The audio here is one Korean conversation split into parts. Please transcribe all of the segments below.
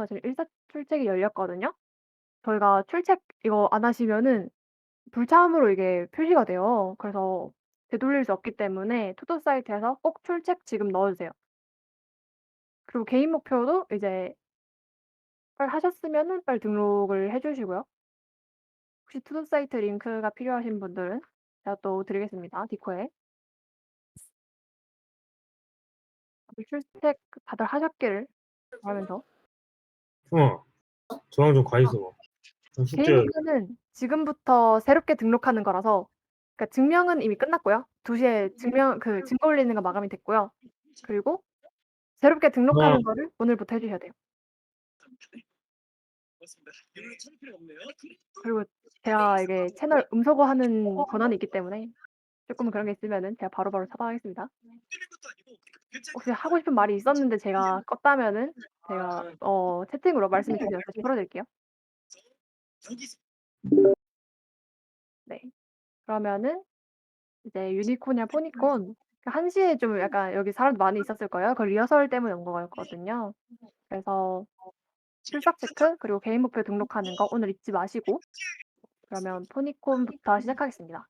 지금 일사 출첵이 열렸거든요. 저희가 출첵 이거 안 하시면은 불참으로 이게 표시가 돼요. 그래서 되돌릴 수 없기 때문에 투도 사이트에서 꼭 출첵 지금 넣어 주세요. 그리고 개인 목표도 이제 빨리 하셨으면은 빨리 등록을 해 주시고요. 혹시 투도 사이트 링크가 필요하신 분들은 제가 또 드리겠습니다, 디코에. 출첵 다들 하셨기를 바라면서. 형아, 저랑 좀 가 아. 있어 봐. 저 숙제 개인 해야 돼. 목표는 지금부터 새롭게 등록하는 거라서 그러니까 증명은 이미 끝났고요. 2 시에 증거 올리는 거 마감이 됐고요. 그리고 새롭게 형아, 등록하는 거를 오늘부터 해 주셔야 돼요. 그리고 제가 이게 채널 음소거하는 권한이 있기 때문에 쪼끔 그런 게 있으면은 제가 바로바로 차단하겠습니다. 혹시 하고 싶은 말이 있었는데 제가 껐다면은 제가 채팅으로 말씀해 주세요. 다시 풀어 드릴게요. 네. 그러면은 이제 유니콘이랑 포니콘 1 시에 좀 약간 여기 사람도 많이 있었을 거예요. 그 리허설 때문에 온 거였거든요. 그래서 출석 체크 그리고 개인 목표 등록하는 거 오늘 잊지 마시고 그러면 포니콘부터 시작하겠습니다.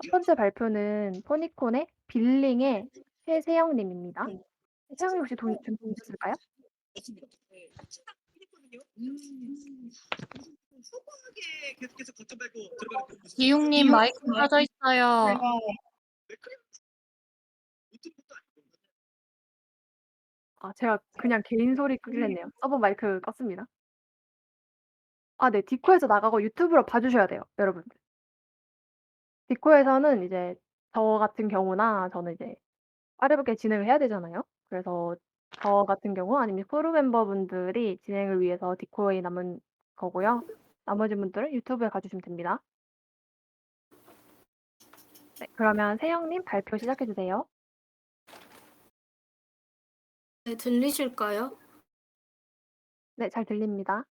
첫 번째 발표는 포니콘의 빌링의 최세영 님입니다. 세영 님 혹시 준비되셨을까요? 기용님 마이크 켜져 있어요. 아 제가 그냥 개인 소리 끄기로 했네요. 서버 마이크 껐습니다. 아 네. 디코에서 나가고 유튜브로 봐 주셔야 돼요, 여러분들. 디코에서는 이제 저 같은 경우나 저는 이제 빠르게 진행을 해야 되잖아요. 그래서 저 같은 경우 아니면 크루 멤버분들이 진행을 위해서 디코에 남은 거고요. 나머지 분들은 유튜브에 가 주시면 됩니다. 네. 그러면 세영 님 발표 시작해 주세요. 네, 들리실까요? 네. 잘 들립니다.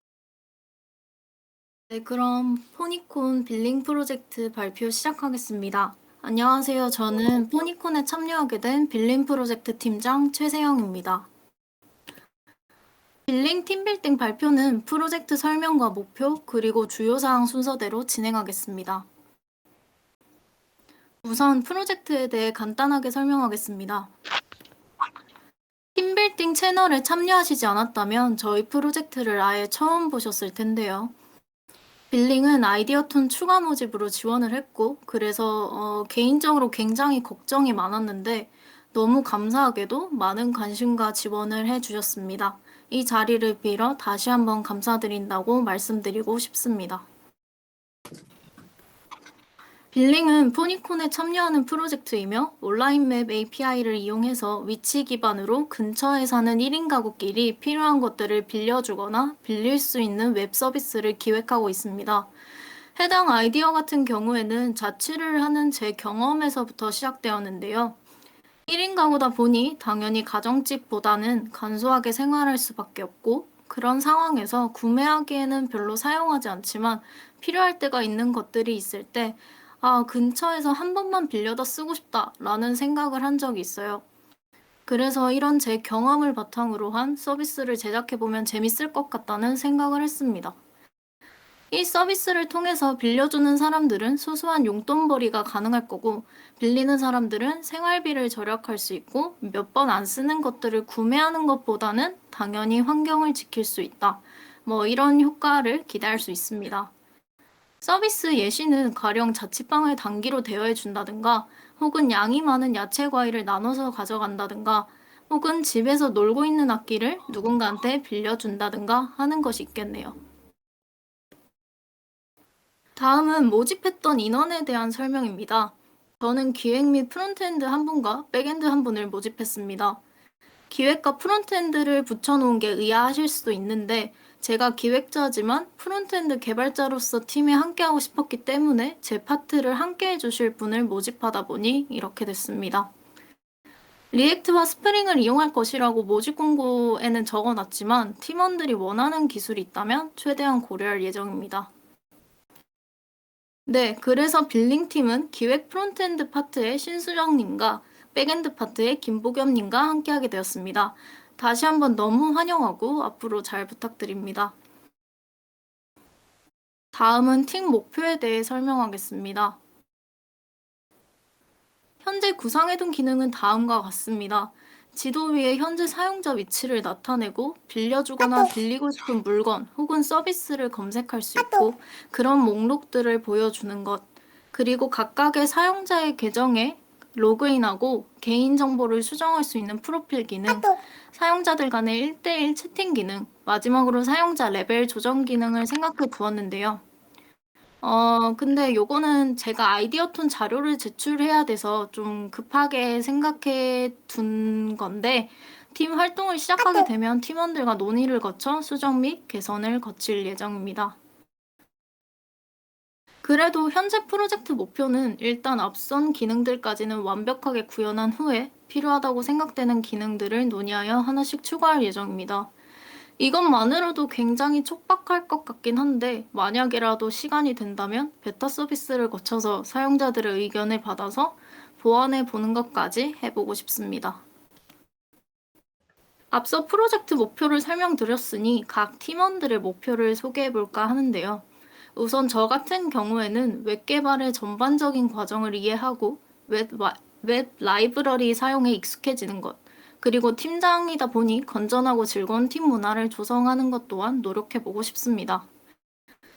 네, 그럼 포니콘 빌링 프로젝트 발표 시작하겠습니다. 안녕하세요. 저는 포니콘에 참여하게 된 빌링 프로젝트 팀장 최세영입니다. 빌링 팀빌딩 발표는 프로젝트 설명과 목표, 그리고 주요 사항 순서대로 진행하겠습니다. 우선 프로젝트에 대해 간단하게 설명하겠습니다. 팀빌딩 채널에 참여하시지 않았다면 저희 프로젝트를 아예 처음 보셨을 텐데요. 빌링은 아이디어톤 추가 모집으로 지원을 했고, 그래서 개인적으로 굉장히 걱정이 많았는데 너무 감사하게도 많은 관심과 지원을 해주셨습니다. 이 자리를 빌어 다시 한번 감사드린다고 말씀드리고 싶습니다. 빌링은 포니콘에 참여하는 프로젝트이며 온라인 맵 API를 이용해서 위치 기반으로 근처에 사는 1인 가구끼리 필요한 것들을 빌려주거나 빌릴 수 있는 웹 서비스를 기획하고 있습니다. 해당 아이디어 같은 경우에는 자취를 하는 제 경험에서부터 시작되었는데요. 1인 가구다 보니 당연히 가정집보다는 간소하게 생활할 수밖에 없고, 그런 상황에서 구매하기에는 별로 사용하지 않지만 필요할 때가 있는 것들이 있을 때 근처에서 한 번만 빌려다 쓰고 싶다라는 생각을 한 적이 있어요. 그래서 이런 제 경험을 바탕으로 한 서비스를 제작해보면 재밌을 것 같다는 생각을 했습니다. 이 서비스를 통해서 빌려주는 사람들은 소소한 용돈벌이가 가능할 거고, 빌리는 사람들은 생활비를 절약할 수 있고, 몇 번 안 쓰는 것들을 구매하는 것보다는 당연히 환경을 지킬 수 있다. 이런 효과를 기대할 수 있습니다. 서비스 예시는 가령 자취방을 단기로 대여해 준다든가, 혹은 양이 많은 야채 과일을 나눠서 가져간다든가, 혹은 집에서 놀고 있는 악기를 누군가한테 빌려준다든가 하는 것이 있겠네요. 다음은 모집했던 인원에 대한 설명입니다. 저는 기획 및 프론트엔드 한 분과 백엔드 한 분을 모집했습니다. 기획과 프론트엔드를 붙여놓은 게 의아하실 수도 있는데, 제가 기획자지만 프론트엔드 개발자로서 팀에 함께하고 싶었기 때문에 제 파트를 함께 해주실 분을 모집하다 보니 이렇게 됐습니다. 리액트와 스프링을 이용할 것이라고 모집 공고에는 적어놨지만 팀원들이 원하는 기술이 있다면 최대한 고려할 예정입니다. 네, 그래서 빌링팀은 기획 프론트엔드 파트의 신수정님과 백엔드 파트의 김보겸님과 함께하게 되었습니다. 다시 한번 너무 환영하고 앞으로 잘 부탁드립니다. 다음은 팀 목표에 대해 설명하겠습니다. 현재 구상해둔 기능은 다음과 같습니다. 지도 위에 현재 사용자 위치를 나타내고 빌려주거나 빌리고 싶은 물건 혹은 서비스를 검색할 수 있고 그런 목록들을 보여주는 것, 그리고 각각의 사용자의 계정에 로그인하고 개인정보를 수정할 수 있는 프로필 기능, 사용자들 간의 1대1 채팅 기능, 마지막으로 사용자 레벨 조정 기능을 생각해 두었는데요. 근데 요거는 제가 아이디어 톤 자료를 제출해야 돼서 좀 급하게 생각해 둔 건데, 팀 활동을 시작하게 되면 팀원들과 논의를 거쳐 수정 및 개선을 거칠 예정입니다. 그래도 현재 프로젝트 목표는 일단 앞선 기능들까지는 완벽하게 구현한 후에 필요하다고 생각되는 기능들을 논의하여 하나씩 추가할 예정입니다. 이것만으로도 굉장히 촉박할 것 같긴 한데, 만약이라도 시간이 된다면 베타 서비스를 거쳐서 사용자들의 의견을 받아서 보완해 보는 것까지 해보고 싶습니다. 앞서 프로젝트 목표를 설명드렸으니 각 팀원들의 목표를 소개해 볼까 하는데요. 우선 저 같은 경우에는 웹 개발의 전반적인 과정을 이해하고 웹 라이브러리 사용에 익숙해지는 것, 그리고 팀장이다 보니 건전하고 즐거운 팀 문화를 조성하는 것 또한 노력해보고 싶습니다.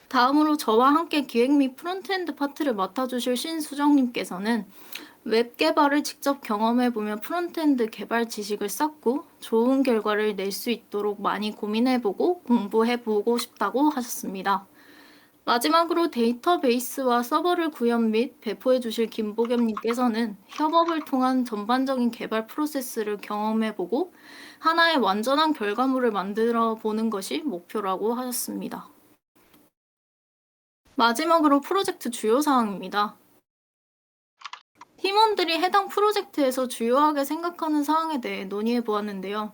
다음으로 저와 함께 기획 및 프론트엔드 파트를 맡아주실 신수정님께서는 웹 개발을 직접 경험해보며 프론트엔드 개발 지식을 쌓고 좋은 결과를 낼 수 있도록 많이 고민해보고 공부해보고 싶다고 하셨습니다. 마지막으로 데이터베이스와 서버를 구현 및 배포해 주실 김보겸님께서는 협업을 통한 전반적인 개발 프로세스를 경험해보고 하나의 완전한 결과물을 만들어 보는 것이 목표라고 하셨습니다. 마지막으로 프로젝트 주요 사항입니다. 팀원들이 해당 프로젝트에서 주요하게 생각하는 사항에 대해 논의해 보았는데요.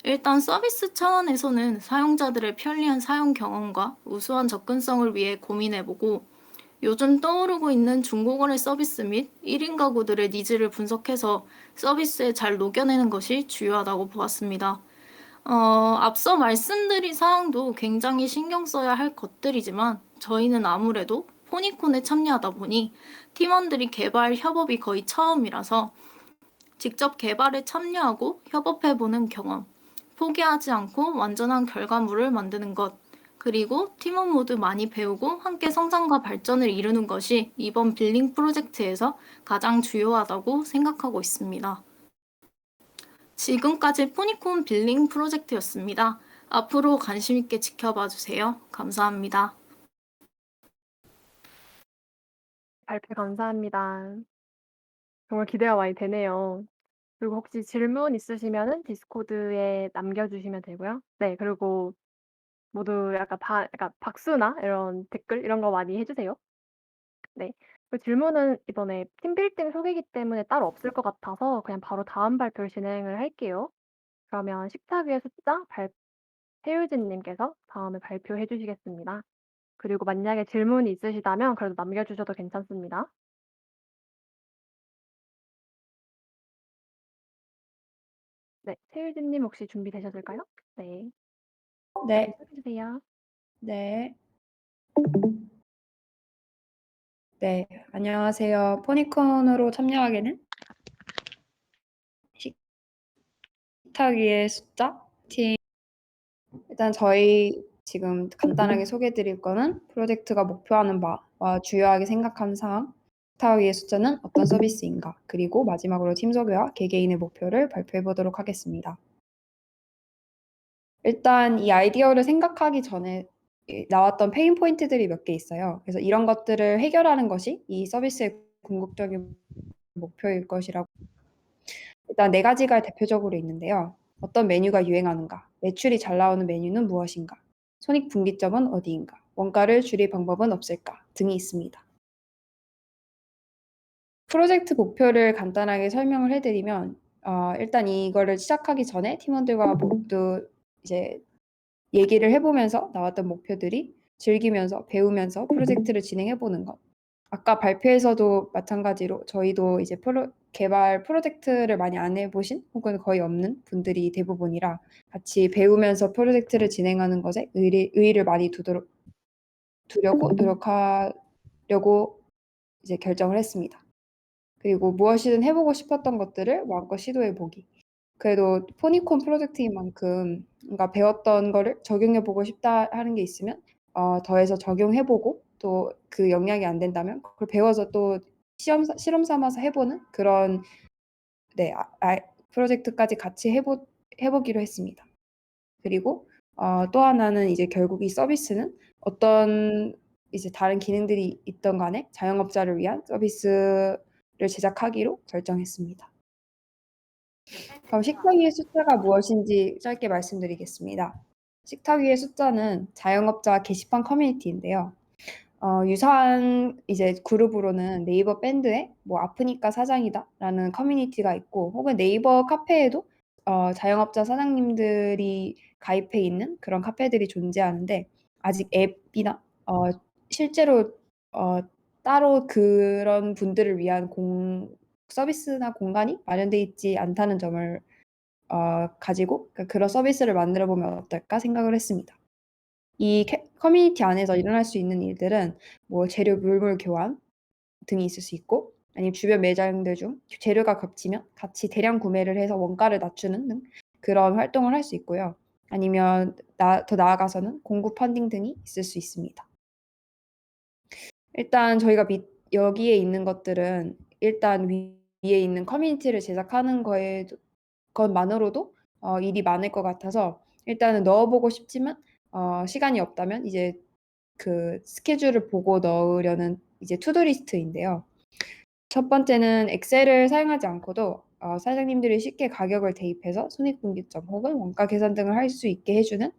일단 서비스 차원에서는 사용자들의 편리한 사용 경험과 우수한 접근성을 위해 고민해보고, 요즘 떠오르고 있는 중고거래 서비스 및 1인 가구들의 니즈를 분석해서 서비스에 잘 녹여내는 것이 주요하다고 보았습니다. 앞서 말씀드린 사항도 굉장히 신경 써야 할 것들이지만 저희는 아무래도 포니콘에 참여하다 보니 팀원들이 개발 협업이 거의 처음이라서 직접 개발에 참여하고 협업해보는 경험, 포기하지 않고 완전한 결과물을 만드는 것, 그리고 팀원 모두 많이 배우고 함께 성장과 발전을 이루는 것이 이번 빌링 프로젝트에서 가장 주요하다고 생각하고 있습니다. 지금까지 포니콘 빌링 프로젝트였습니다. 앞으로 관심 있게 지켜봐 주세요. 감사합니다. 발표 감사합니다. 정말 기대가 많이 되네요. 그리고 혹시 질문 있으시면은 디스코드에 남겨주시면 되고요. 네, 그리고 모두 약간 박수나 이런 댓글 이런 거 많이 해주세요. 네. 그 질문은 이번에 팀빌딩 소개이기 때문에 따로 없을 것 같아서 그냥 바로 다음 발표를 진행을 할게요. 그러면 식탁 위의 숫자 태유진님께서 다음에 발표해 주시겠습니다. 그리고 만약에 질문이 있으시다면 그래도 남겨주셔도 괜찮습니다. 네, 태유진님 혹시 준비되셨을까요? 네, 네, 시작해주세요. 네. 네, 안녕하세요. 포니콘으로 참여하게는 식탁 위의 숫자 팀. 일단 저희 지금 간단하게 소개해 드릴 거는 프로젝트가 목표하는 바와 주요하게 생각하는 사항, 식탁 위의 숫자는 어떤 서비스인가, 그리고 마지막으로 팀 소개와 개개인의 목표를 발표해 보도록 하겠습니다. 일단 이 아이디어를 생각하기 전에 나왔던 페인 포인트들이 몇 개 있어요. 그래서 이런 것들을 해결하는 것이 이 서비스의 궁극적인 목표일 것이라고. 일단 4가지가 대표적으로 있는데요. 어떤 메뉴가 유행하는가, 매출이 잘 나오는 메뉴는 무엇인가, 손익분기점은 어디인가, 원가를 줄일 방법은 없을까 등이 있습니다. 프로젝트 목표를 간단하게 설명을 해드리면 일단 이거를 시작하기 전에 팀원들과 모두 이제 얘기를 해보면서 나왔던 목표들이 즐기면서 배우면서 프로젝트를 진행해보는 것. 아까 발표에서도 마찬가지로 저희도 이제 개발 프로젝트를 많이 안 해보신 혹은 거의 없는 분들이 대부분이라 같이 배우면서 프로젝트를 진행하는 것에 의의를 많이 두려고 노력하려고 이제 결정을 했습니다. 그리고 무엇이든 해보고 싶었던 것들을 마음껏 시도해보기. 그래도 포니콘 프로젝트인 만큼 뭔가 배웠던 거를 적용해보고 싶다 하는 게 있으면 더해서 적용해보고 또 그 영향이 안 된다면 그걸 배워서 또 실험 삼아서 해보는 그런 프로젝트까지 같이 해보기로 했습니다. 그리고 또 하나는 이제 결국 이 서비스는 어떤 이제 다른 기능들이 있던 간에 자영업자를 위한 서비스를 제작하기로 결정했습니다. 그럼 식탁 위의 숫자가 무엇인지 짧게 말씀드리겠습니다. 식탁 위의 숫자는 자영업자 게시판 커뮤니티인데요. 유사한 이제 그룹으로는 네이버 밴드에 뭐 아프니까 사장이다라는 커뮤니티가 있고 혹은 네이버 카페에도 자영업자 사장님들이 가입해 있는 그런 카페들이 존재하는데 아직 앱이나 실제로 따로 그런 분들을 위한 서비스나 공간이 마련돼 있지 않다는 점을 가지고 그런 서비스를 만들어 보면 어떨까 생각을 했습니다. 이 커뮤니티 안에서 일어날 수 있는 일들은 뭐 재료 물물 교환 등이 있을 수 있고 아니면 주변 매장들 중 재료가 겹치면 같이 대량 구매를 해서 원가를 낮추는 등 그런 활동을 할 수 있고요. 아니면 더 나아가서는 공구 펀딩 등이 있을 수 있습니다. 일단 저희가 여기에 있는 것들은 일단 위에 있는 커뮤니티를 제작하는 것만으로도 일이 많을 것 같아서 일단은 넣어보고 싶지만 시간이 없다면 이제 그 스케줄을 보고 넣으려는 이제 투두리스트인데요. 첫 번째는 엑셀을 사용하지 않고도 사장님들이 쉽게 가격을 대입해서 손익분기점 혹은 원가 계산 등을 할 수 있게 해주는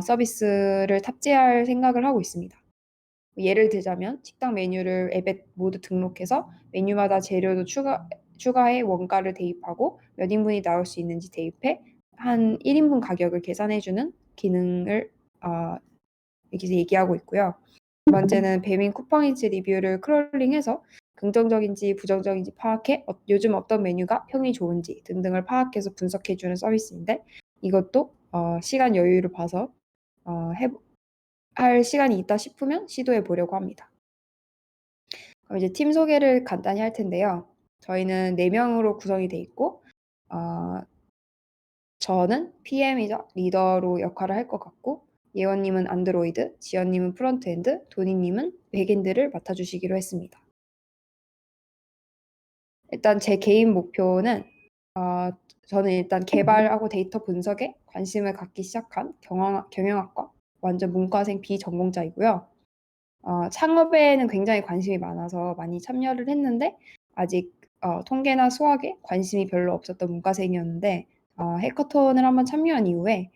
서비스를 탑재할 생각을 하고 있습니다. 예를 들자면 식당 메뉴를 앱에 모두 등록해서 메뉴마다 재료도 추가해 원가를 대입하고 몇 인분이 나올 수 있는지 대입해 한 1인분 가격을 계산해주는 기능을 여기서 얘기하고 있고요. 두 번째는 배민 쿠팡이츠 리뷰를 크롤링해서 긍정적인지 부정적인지 파악해 요즘 어떤 메뉴가 평이 좋은지 등등을 파악해서 분석해주는 서비스인데 이것도 시간 여유를 봐서 할 시간이 있다 싶으면 시도해 보려고 합니다. 그럼 이제 팀 소개를 간단히 할 텐데요. 저희는 4명으로 구성이 돼 있고 저는 PM이자 리더로 역할을 할 것 같고 예원님은 안드로이드, 지연님은 프론트엔드, 도니님은 백엔드를 맡아주시기로 했습니다. 일단 제 개인 목표는 저는 일단 개발하고 데이터 분석에 관심을 갖기 시작한 경영학과 완전 문과생 비전공자이고요. 창업에는 굉장히 관심이 많아서 많이 참여를 했는데 아직 통계나 수학에 관심이 별로 없었던 문과생이었는데 해커톤을 한번 참여한 이후에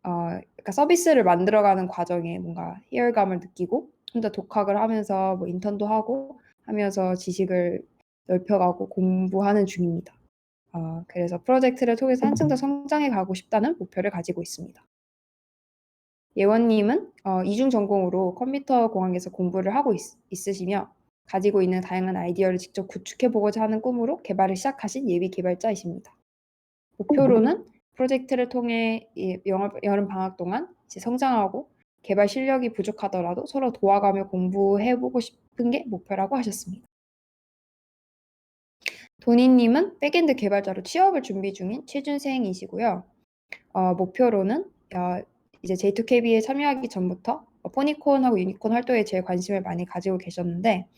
그러니까 서비스를 만들어가는 과정에 뭔가 희열감을 느끼고 혼자 독학을 하면서 뭐 인턴도 하고 하면서 지식을 넓혀가고 공부하는 중입니다. 그래서 프로젝트를 통해서 한층 더 성장해 가고 싶다는 목표를 가지고 있습니다. 예원님은 이중 전공으로 컴퓨터 공학에서 공부를 하고 있으시며 가지고 있는 다양한 아이디어를 직접 구축해보고자 하는 꿈으로 개발을 시작하신 예비 개발자이십니다. 목표로는 프로젝트를 통해 여름 방학 동안 이제 성장하고 개발 실력이 부족하더라도 서로 도와가며 공부해보고 싶은 게 목표라고 하셨습니다. 도니님은 백엔드 개발자로 취업을 준비 중인 취준생이시고요. 목표로는 이제 J2KB에 참여하기 전부터 포니콘하고 유니콘 활동에 제일 관심을 많이 가지고 계셨는데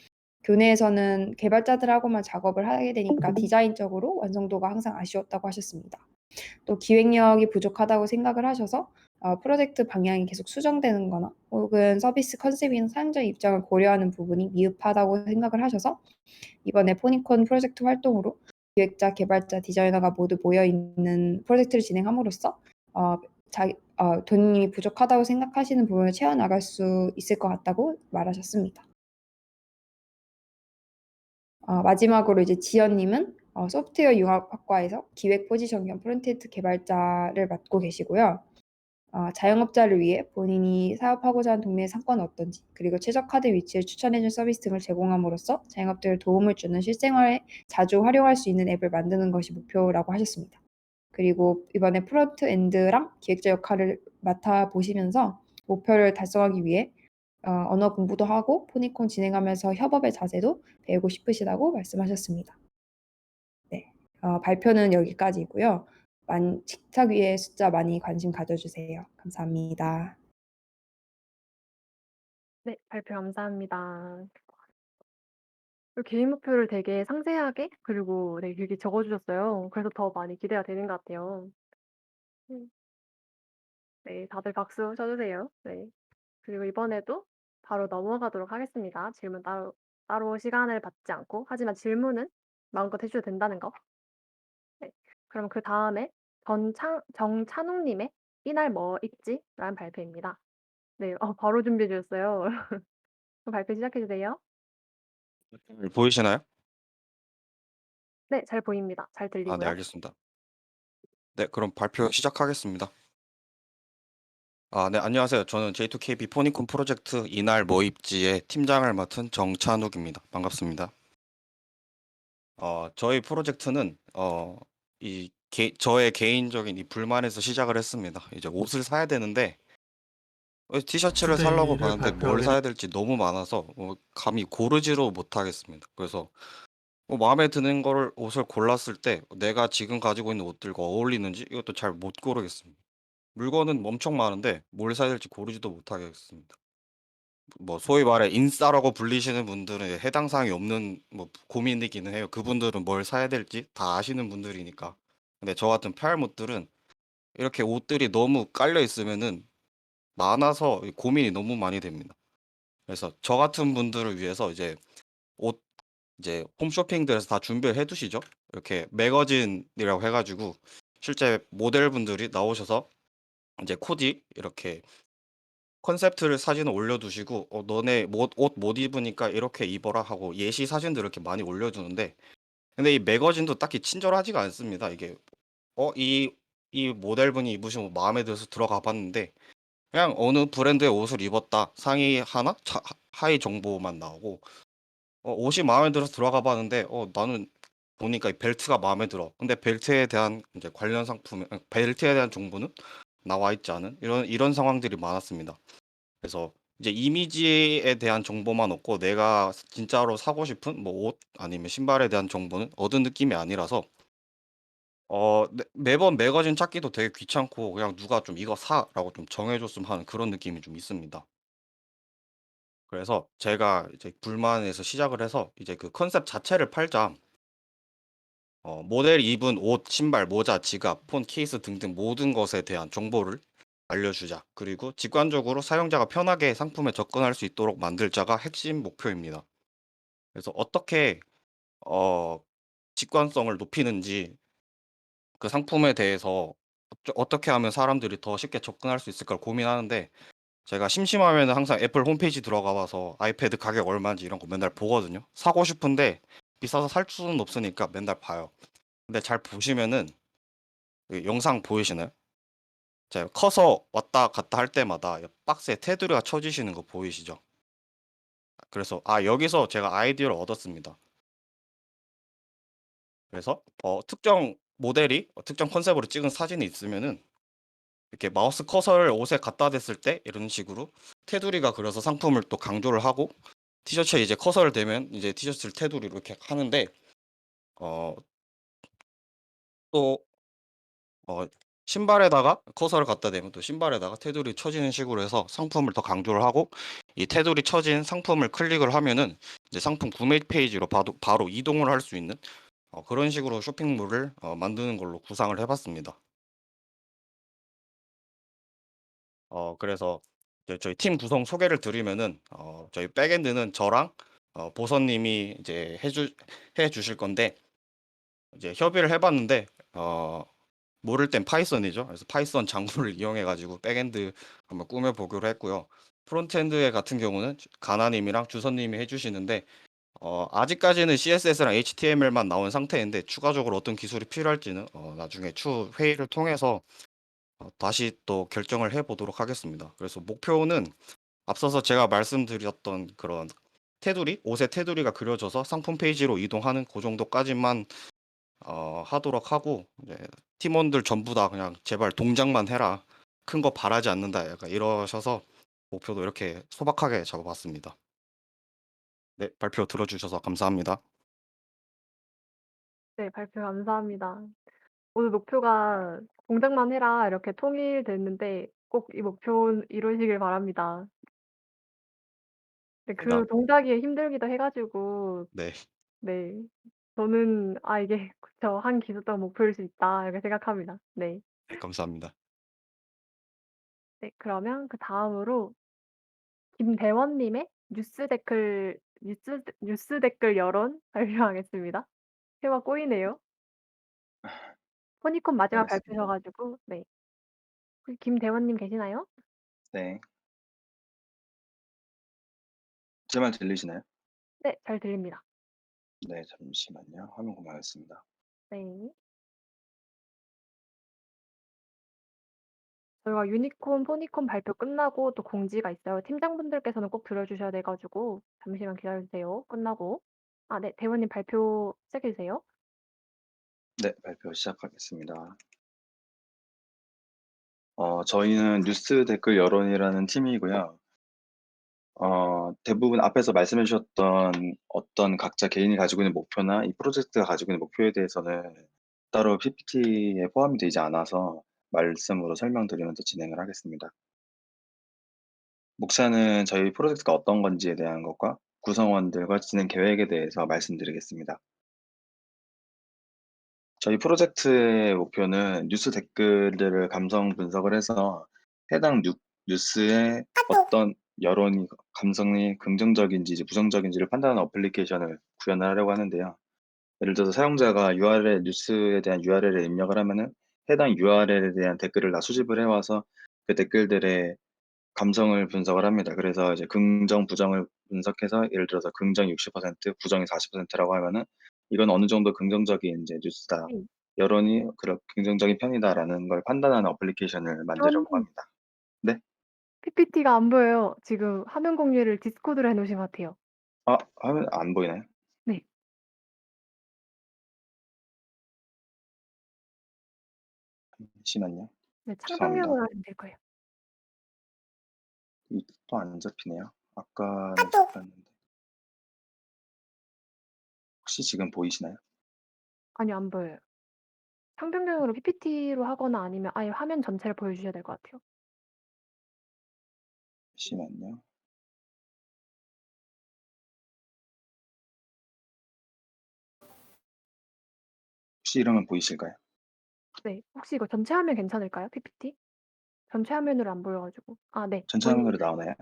교내에서는 개발자들하고만 작업을 하게 되니까 디자인적으로 완성도가 항상 아쉬웠다고 하셨습니다. 또 기획력이 부족하다고 생각을 하셔서 프로젝트 방향이 계속 수정되는 거나 혹은 서비스 컨셉이나 사용자 입장을 고려하는 부분이 미흡하다고 생각을 하셔서 이번에 포니콘 프로젝트 활동으로 기획자, 개발자, 디자이너가 모두 모여있는 프로젝트를 진행함으로써 돈이 부족하다고 생각하시는 부분을 채워나갈 수 있을 것 같다고 말하셨습니다. 마지막으로 이제 지연님은 소프트웨어 융합학과에서 기획 포지션 겸 프론트엔드 개발자를 맡고 계시고요. 자영업자를 위해 본인이 사업하고자 하는 동네의 상권은 어떤지, 그리고 최적화된 위치를 추천해준 서비스 등을 제공함으로써 자영업자에 도움을 주는 실생활에 자주 활용할 수 있는 앱을 만드는 것이 목표라고 하셨습니다. 그리고 이번에 프론트엔드랑 기획자 역할을 맡아보시면서 목표를 달성하기 위해 언어 공부도 하고 포니콘 진행하면서 협업의 자세도 배우고 싶으시다고 말씀하셨습니다. 네, 발표는 여기까지고요. 식탁 위의 숫자 많이 관심 가져주세요. 감사합니다. 네, 발표 감사합니다. 개인 목표를 되게 상세하게 그리고 되게 길게 적어주셨어요. 그래서 더 많이 기대가 되는 것 같아요. 네, 다들 박수 쳐주세요. 네. 그리고 이번에도 바로 넘어가도록 하겠습니다. 질문 따로 시간을 받지 않고, 하지만 질문은 마음껏 해주셔도 된다는 거. 네. 그럼 그 다음에 정찬웅님의 이날 뭐 있지? 라는 발표입니다. 네, 바로 준비해 주셨어요. 그럼 발표 시작해 주세요. 보이시나요? 네, 잘 보입니다. 잘 네, 들리고요. 알겠습니다. 네, 그럼 발표 시작하겠습니다. 네, 안녕하세요. 저는 J2KB 포니콘 프로젝트 이날 뭐 입지의 팀장을 맡은 정찬욱입니다. 반갑습니다. 저희 프로젝트는 저의 개인적인 이 불만에서 시작을 했습니다. 이제 옷을 사야 되는데 티셔츠를 사려고 주제를 봤는데 뭘 발표하겠- 사야 될지 너무 많아서 감히 고르지로 못하겠습니다. 그래서 마음에 드는 옷을 골랐을 때 내가 지금 가지고 있는 옷들과 어울리는지 이것도 잘 못 고르겠습니다. 물건은 엄청 많은데 뭘 사야 될지 고르지도 못하겠습니다. 소위 말해 인싸라고 불리시는 분들은 해당 사항이 없는 고민이기는 해요. 그분들은 뭘 사야 될지 다 아시는 분들이니까. 근데 저 같은 페알못들은 이렇게 옷들이 너무 깔려 있으면은 많아서 고민이 너무 많이 됩니다. 그래서 저 같은 분들을 위해서 옷 이제 홈쇼핑들에서 다 준비를 해 두시죠. 이렇게 매거진이라고 해 가지고 실제 모델분들이 나오셔서 이제 코디 이렇게 컨셉트를 사진을 올려두시고 너네 옷 못 입으니까 이렇게 입어라 하고 예시 사진들 이렇게 많이 올려주는데, 근데 이 매거진도 딱히 친절하지가 않습니다. 이게 이 모델분이 입으신 옷 마음에 들어서 들어가 봤는데 그냥 어느 브랜드의 옷을 입었다 상의 하나 하의 정보만 나오고, 옷이 마음에 들어서 들어가 봤는데 나는 보니까 이 벨트가 마음에 들어. 근데 벨트에 대한 이제 관련 상품, 벨트에 대한 정보는 나와 있지 않은 이런 상황들이 많았습니다. 그래서 이제 이미지에 대한 정보만 얻고 내가 진짜로 사고 싶은 옷 아니면 신발에 대한 정보는 얻은 느낌이 아니라서 매번 매거진 찾기도 되게 귀찮고 그냥 누가 좀 "이거 사."라고 좀 정해 줬으면 하는 그런 느낌이 좀 있습니다. 그래서 제가 이제 불만에서 시작을 해서 이제 그 컨셉 자체를 팔자. 모델이 입은 옷, 신발, 모자, 지갑, 폰, 케이스 등등 모든 것에 대한 정보를 알려주자. 그리고 직관적으로 사용자가 편하게 상품에 접근할 수 있도록 만들자가 핵심 목표입니다. 그래서 어떻게 직관성을 높이는지, 그 상품에 대해서 어떻게 하면 사람들이 더 쉽게 접근할 수 있을까를 고민하는데, 제가 심심하면 항상 애플 홈페이지 들어가 봐서 아이패드 가격 얼마인지 이런 거 맨날 보거든요. 사고 싶은데 비싸서 살 수는 없으니까 맨날 봐요. 근데 잘 보시면은 그 영상 보이시나요? 제가 커서 왔다 갔다 할 때마다 박스에 테두리가 쳐지시는 거 보이시죠? 그래서 여기서 제가 아이디어를 얻었습니다. 그래서 특정 모델이 특정 컨셉으로 찍은 사진이 있으면은 이렇게 마우스 커서를 옷에 갖다 댔을 때 이런 식으로 테두리가 그려서 상품을 또 강조를 하고, 티셔츠에 이제 커서를 대면 이제 티셔츠를 테두리로 이렇게 하는데 어 또 신발에다가 커서를 갖다 대면 또 신발에다가 테두리 쳐지는 식으로 해서 상품을 더 강조를 하고, 이 테두리 쳐진 상품을 클릭을 하면은 이제 상품 구매 페이지로 바로 이동을 할 수 있는 그런 식으로 쇼핑몰을 만드는 걸로 구상을 해 봤습니다. 그래서 이제 저희 팀 구성 소개를 드리면은 저희 백엔드는 저랑 보선 님이 이제 해 주실 건데, 이제 협의를 해 봤는데 모를 땐 파이썬이죠. 그래서 파이썬 장구를 이용해 가지고 백엔드 한번 꾸며 보기로 했고요. 프론트엔드 같은 경우는 가나 님이랑 주선 님이 해 주시는데 아직까지는 CSS랑 HTML만 나온 상태인데 추가적으로 어떤 기술이 필요할지는 나중에 추후 회의를 통해서 다시 또 결정을 해 보도록 하겠습니다. 그래서 목표는 앞서서 제가 말씀드렸던 그런 테두리, 옷의 테두리가 그려져서 상품 페이지로 이동하는 그 정도까지만 하도록 하고, 이제 팀원들 전부 다 그냥 제발 동작만 해라. 큰 거 바라지 않는다. 약간 이러셔서 목표도 이렇게 소박하게 잡아봤습니다. 네, 발표 들어주셔서 감사합니다. 네, 발표 감사합니다. 오늘 목표가 "동작만 해라." 이렇게 통일됐는데 꼭 이 목표 이루시길 바랍니다. 네, 그 감사합니다. 동작이 힘들기도 해 가지고 네, 네. 저는 '아 이게 그쵸. 한 기수 동안 목표일 수 있다.' 이렇게 생각합니다. 네. 네, 감사합니다. 네. 그러면 그다음으로 김대원 님의 뉴스 댓글 여론 발표하겠습니다. 혀가 꼬이네요. 포니콘 마지막 발표셔 알겠습니다. 가지고 네. 혹시 김대원 님 계시나요? 네. 제 말 들리시나요? 네. 잘 들립니다. 네, 잠시만요. 화면 공유하겠습니다. 네. 저희가 유니콘, 포니콘 발표 끝나고 또 공지가 있어요. 팀장분들께서는 꼭 들어 주셔야 돼 가지고 잠시만 기다려 주세요. 끝나고. 아 네. 대원 님 발표 시작해 주세요. 네, 발표 시작하겠습니다. 저희는 뉴스 댓글 여론이라는 팀이고요. 대부분 앞에서 말씀해 주셨던 어떤 각자 개인이 가지고 있는 목표나 이 프로젝트가 가지고 있는 목표에 대해서는 따로 PPT에 포함이 되지 않아서 말씀으로 설명드리면서 진행을 하겠습니다. 목차는 저희 프로젝트가 어떤 건지에 대한 것과 구성원들과 진행 계획에 대해서 말씀드리겠습니다. 저희 프로젝트의 목표는 뉴스 댓글들을 감성 분석을 해서 해당 뉴스의 어떤 여론이 감성이 긍정적인지 부정적인지를 판단하는 어플리케이션을 구현을 하려고 하는데요. 예를 들어서 사용자가 URL 뉴스에 대한 URL을 입력을 하면은 해당 URL에 대한 댓글을 다 수집을 해 와서 그 댓글들의 감성을 분석을 합니다. 그래서 이제 긍정, 부정을 분석해서 예를 들어서 긍정이 60% 부정이 40%라고 하면은 이건 어느 정도 긍정적인 이제 뉴스다. 네. 여론이 그런 긍정적인 편이다라는 걸 판단하는 어플리케이션을 대원 만들려고 님 합니다. 네. PPT가 안 보여요. 지금 화면 공유를 디스코드로 해 놓으신 것 같아요. 화면 안 보이나요? 네. 잠시만요. 네. 죄송합니다. 창작용으로 하시면 될 거예요. 또 안 잡히네요. 아까는 잡혔는데. 혹시 지금 보이시나요? 아니요. 안 보여요. 상병용으로 PPT로 하거나 아니면 아예 화면 전체를 보여 주셔야 될 것 같아요. 잠시만요. 혹시 이러면 보이실까요? 네. 혹시 이거 전체 화면 괜찮을까요? PPT? 전체 화면으로 안 보여 가지고. 아 네. 전체 화면으로 보입니다. 나오나요?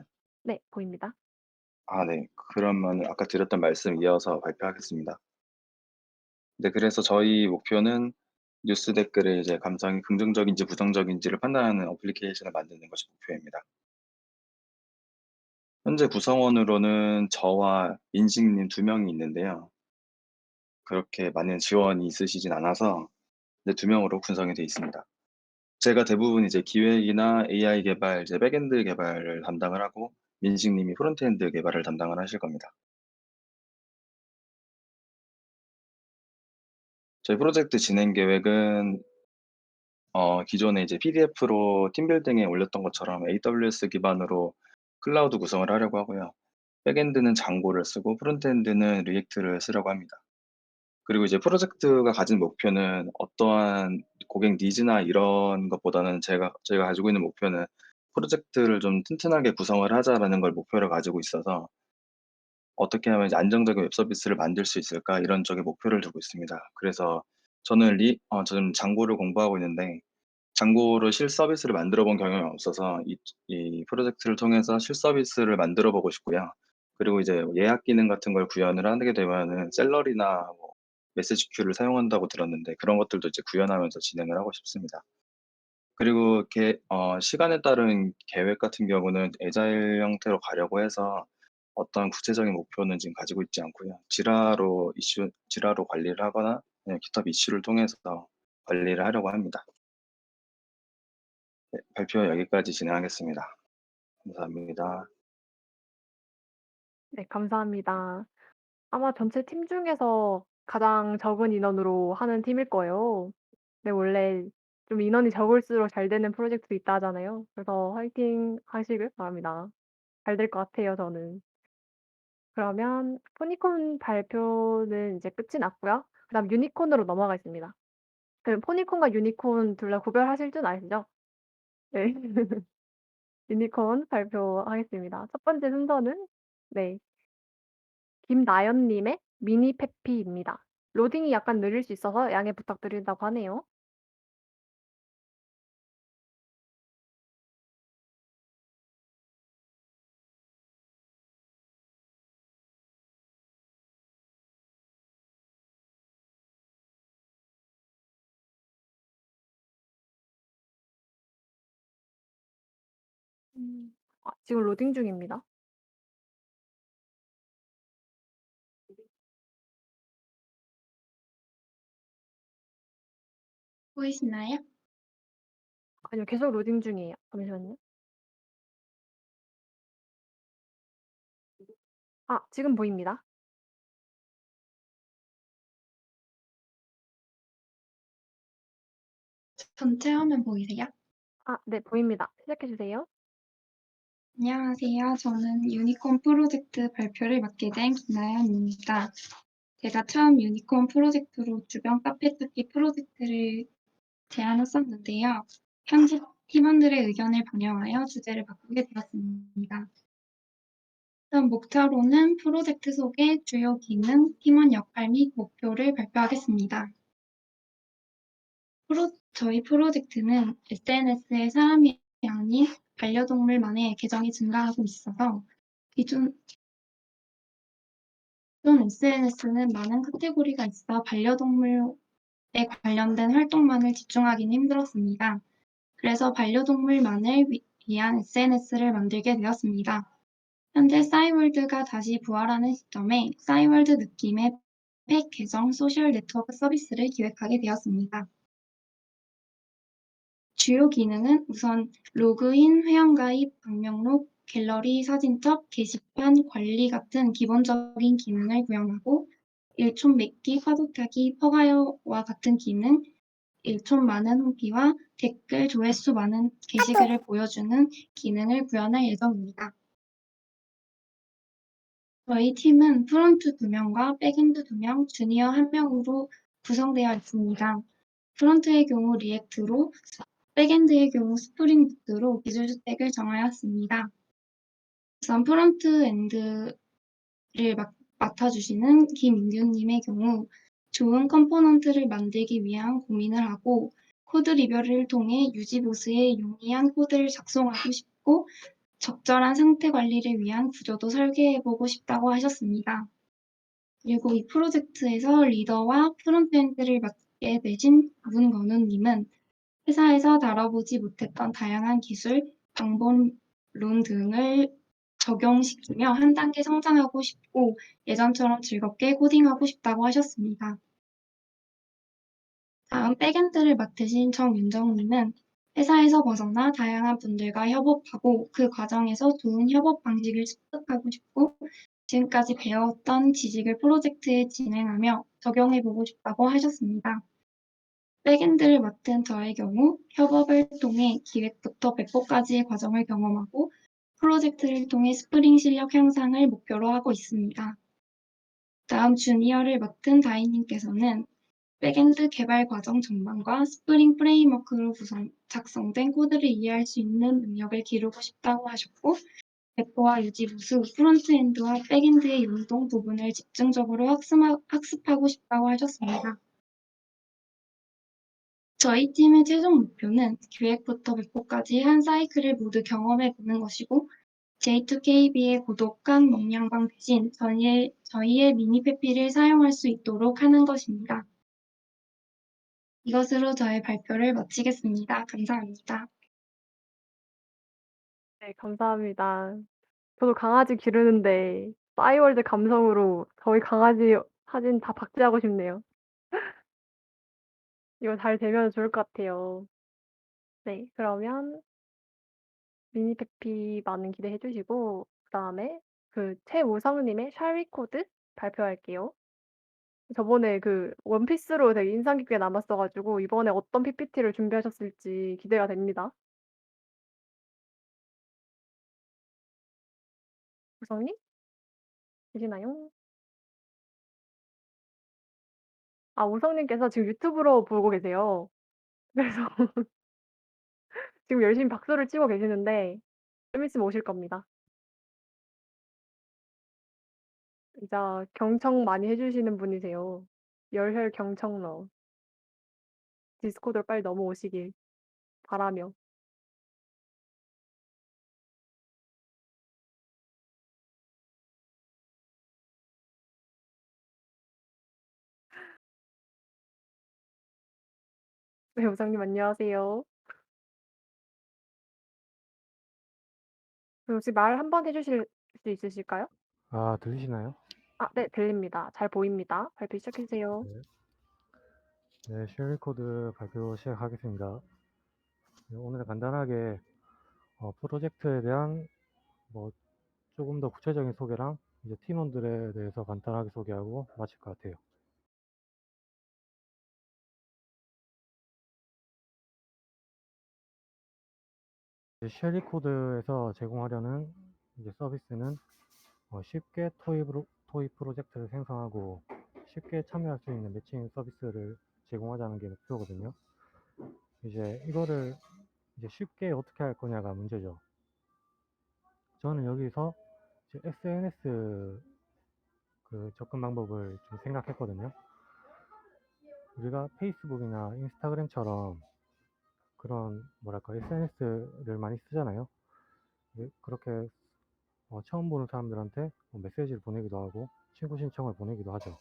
네. 보입니다. 네. 그러면 아까 드렸던 말씀 이어서 발표하겠습니다. 네, 그래서 저희 목표는 뉴스 댓글의 이제 감성이 긍정적인지 부정적인지를 판단하는 어플리케이션을 만드는 것이 목표입니다. 현재 구성원으로는 저와 민식님 2명이 있는데요. 그렇게 많은 지원이 있으시진 않아서 이제 2명으로 구성이 돼 있습니다. 제가 대부분 이제 기획이나 AI 개발, 이제 백엔드 개발을 담당을 하고 민식님이 프론트엔드 개발을 담당을 하실 겁니다. 저희 프로젝트 진행 계획은 기존에 이제 PDF로 팀빌딩에 올렸던 것처럼 AWS 기반으로 클라우드 구성을 하려고 하고요. 백엔드는 장고를 쓰고 프론트엔드는 리액트를 쓰려고 합니다. 그리고 이제 프로젝트가 가진 목표는 어떠한 고객 니즈나 이런 것보다는 저희가 가지고 있는 목표는 '프로젝트를 좀 튼튼하게 구성을 하자.'라는 걸 목표로 가지고 있어서 '어떻게 하면 이제 안정적인 웹 서비스를 만들 수 있을까?' 이런 쪽에 목표를 두고 있습니다. 그래서 저는 장고를 공부하고 있는데 장고로 실서비스를 만들어 본 경험이 없어서 이 프로젝트를 통해서 실서비스를 만들어 보고 싶고요. 그리고 이제 예약 기능 같은 걸 구현을 하게 되면은 셀러리나 뭐 메시지 큐를 사용한다고 들었는데 그런 것들도 이제 구현하면서 진행을 하고 싶습니다. 그리고 시간에 따른 계획 같은 경우는 애자일 형태로 가려고 해서 어떤 구체적인 목표는 지금 가지고 있지 않고요. 지라로 관리를 하거나 GitHub 이슈를 통해서 관리를 하려고 합니다. 네, 발표 여기까지 진행하겠습니다. 감사합니다. 네, 감사합니다. 아마 전체 팀 중에서 가장 적은 인원으로 하는 팀일 거예요. 네, 원래 좀 인원이 적을수록 잘 되는 프로젝트도 있다 하잖아요. 그래서 화이팅 하시길 바랍니다. 잘 될 것 같아요, 저는. 그러면 포니콘 발표는 이제 끝이 났고요. 그다음 유니콘으로 넘어가겠습니다. 그럼 포니콘과 유니콘 둘 다 구별하실 줄 아시죠? 네. 유니콘 발표하겠습니다. 첫 번째 순서는 네, 김나연 님의 미니 페피입니다. 로딩이 약간 느릴 수 있어서 양해 부탁드린다고 하네요. 지금 로딩 중입니다. 보이시나요? 아니요, 계속 로딩 중이에요. 잠시만요. 지금 보입니다. 전체 화면 보이세요? 네, 보입니다. 시작해 주세요. 안녕하세요. 저는 유니콘 프로젝트 발표를 맡게 된 김나연입니다. 제가 처음 유니콘 프로젝트로 주변 카페 찾기 프로젝트를 제안했었는데요. 현지 팀원들의 의견을 반영하여 주제를 바꾸게 되었습니다. 우선 목차로는 프로젝트 속의 주요 기능, 팀원 역할 및 목표를 발표하겠습니다. 저희 프로젝트는 SNS에 사람이 아닌 반려동물만의 계정이 증가하고 있어서 기존 SNS는 많은 카테고리가 있어 반려동물에 관련된 활동만을 집중하기는 힘들었습니다. 그래서 반려동물만을 위한 SNS를 만들게 되었습니다. 현재 싸이월드가 다시 부활하는 시점에 싸이월드 느낌의 펫 계정 소셜 네트워크 서비스를 기획하게 되었습니다. 주요 기능은 우선 로그인, 회원가입, 방명록, 갤러리, 사진첩, 게시판 관리 같은 기본적인 기능을 구현하고 일촌 맺기, 파도 타기, 퍼가요와 같은 기능, 일촌 많은 후기와 댓글, 조회수 많은 게시글을 보여주는 기능을 구현할 예정입니다. 저희 팀은 프론트 2명과 백엔드 2명, 주니어 1명으로 구성되어 있습니다. 프론트의 경우 리액트로, 백엔드의 경우 스프링 부트로 기술 스택을 정하였습니다. 우선 프론트엔드를 맡아주시는 김인규님의 경우 좋은 컴포넌트를 만들기 위한 고민을 하고 코드 리뷰를 통해 유지보수에 용이한 코드를 작성하고 싶고 적절한 상태 관리를 위한 구조도 설계해보고 싶다고 하셨습니다. 그리고 이 프로젝트에서 리더와 프론트엔드를 맡게 되신 문건우님은 회사에서 다뤄보지 못했던 다양한 기술, 방법론 등을 적용시키며 한 단계 성장하고 싶고 예전처럼 즐겁게 코딩하고 싶다고 하셨습니다. 다음 백엔드를 맡으신 정윤정님은 회사에서 벗어나 다양한 분들과 협업하고 그 과정에서 좋은 협업 방식을 습득하고 싶고 지금까지 배웠던 지식을 프로젝트에 진행하며 적용해보고 싶다고 하셨습니다. 백엔드를 맡은 저의 경우 협업을 통해 기획부터 배포까지의 과정을 경험하고 프로젝트를 통해 스프링 실력 향상을 목표로 하고 있습니다. 다음 주니어를 맡은 다이님께서는 백엔드 개발 과정 전반과 스프링 프레임워크로 작성된 코드를 이해할 수 있는 능력을 기르고 싶다고 하셨고 배포와 유지 보수, 프론트엔드와 백엔드의 융동 부분을 집중적으로 학습하고 싶다고 하셨습니다. 저희 팀의 최종 목표는 기획부터 배포까지 한 사이클을 모두 경험해 보는 것이고 J2KB의 고독한 목량방 대신 저희의 미니페피를 사용할 수 있도록 하는 것입니다. 이것으로 저의 발표를 마치겠습니다. 감사합니다. 네, 감사합니다. 저도 강아지 기르는데 싸이월드 감성으로 저희 강아지 사진 다 박제하고 싶네요. 이거 잘 되면 좋을 것 같아요. 네. 그러면 미니페피 많은 기대해 주시고 그다음에 그 최우성 님의 샬위 코드 발표할게요. 저번에 그 원피스로 되게 인상 깊게 남았어 가지고 이번에 어떤 PPT를 준비하셨을지 기대가 됩니다. 우성 님 계시나요? 아 우성 님께서 지금 유튜브로 보고 계세요. 그래서 지금 열심히 박수를 치고 계시는데 좀 있으면 오실 겁니다. 진짜 경청 많이 해 주시는 분이세요. 열혈 경청러. 디스코드로 빨리 넘어오시길 바라며. 네 우성님 안녕하세요. 혹시 말 한 번 해 주실 수 있으실까요? 아, 들리시나요? 아 네 들립니다. 잘 보입니다. 발표 시작해 주세요. 네, 쉘리 코드 발표 시작하겠습니다. 네, 오늘은 간단하게 프로젝트에 대한 뭐 조금 더 구체적인 소개랑 이제 팀원들에 대해서 간단하게 소개하고 마칠 것 같아요. 쉘리 코드에서 제공하려는 이제 서비스는 쉽게 토이 프로젝트를 생성하고 쉽게 참여할 수 있는 매칭 서비스를 제공하자는 게 목표거든요. 이제 이거를 이제 쉽게 어떻게 할 거냐가 문제죠. 저는 여기서 이제 SNS 그 접근 방법을 좀 생각했거든요. 우리가 페이스북이나 인스타그램처럼 그런 뭐랄까 SNS를 많이 쓰잖아요. 그렇게 처음 보는 사람들한테 메시지를 보내기도 하고 친구 신청을 보내기도 하죠.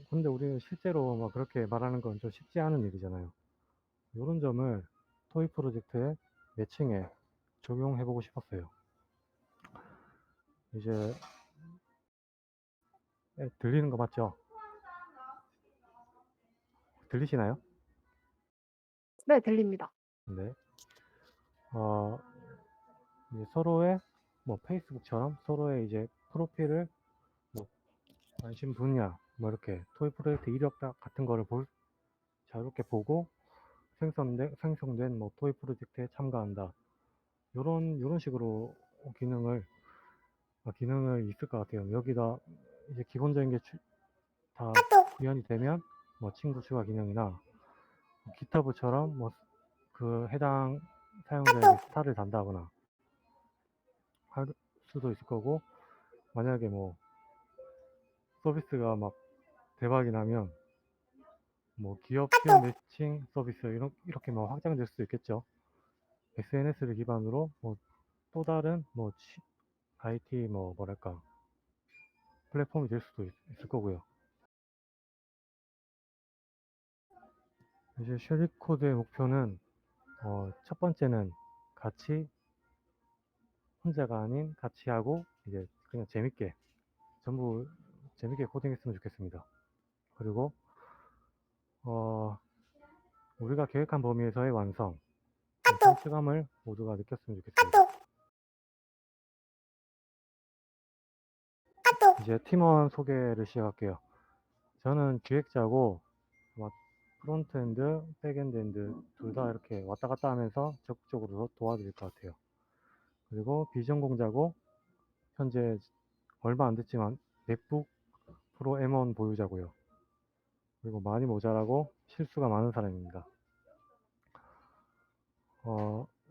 근데 우리는 실제로 막 그렇게 말하는 건 좀 쉽지 않은 일이잖아요. 이런 점을 토이 프로젝트의 매칭에 적용해보고 싶었어요. 이제 들리는 거 맞죠? 들리시나요? 네 들립니다. 네. 이제 서로의 뭐 페이스북처럼 서로의 이제 프로필을 뭐 관심 분야 뭐 이렇게 토이 프로젝트 이력 같은 거를 자유롭게 보고 생성된 뭐 토이 프로젝트에 참가한다. 요런 식으로 기능을 있을 것 같아요. 여기다 이제 기본적인 게 다 구현이 되면 뭐 친구 추가 기능이나 기타브처럼 뭐 그 해당 사용자에게 스타를 단다거나 할 수도 있을 거고, 만약에 뭐 서비스가 막 대박이 나면 뭐 기업 지원 매칭 서비스 이렇게 뭐 확장될 수도 있겠죠. SNS를 기반으로 뭐 또 다른 뭐 IT 뭐 뭐랄까 플랫폼이 될 수도 있을 거고요. 이제 쉘리코드의 목표는 첫 번째는 같이 혼자가 아닌 같이 하고 이제 그냥 전부 재밌게 코딩했으면 좋겠습니다. 그리고 우리가 계획한 범위에서의 완성, 성취감을 모두가 느꼈으면 좋겠습니다. 이제 팀원 소개를 시작할게요. 저는 기획자고 아마 프론트엔드, 백엔드 둘 다 이렇게 왔다 갔다 하면서 적극적으로 도와드릴 것 같아요. 그리고 비전 공자고 현재 얼마 안 됐지만 맥북 프로 M1 보유자고요. 그리고 많이 모자라고 실수가 많은 사람입니다.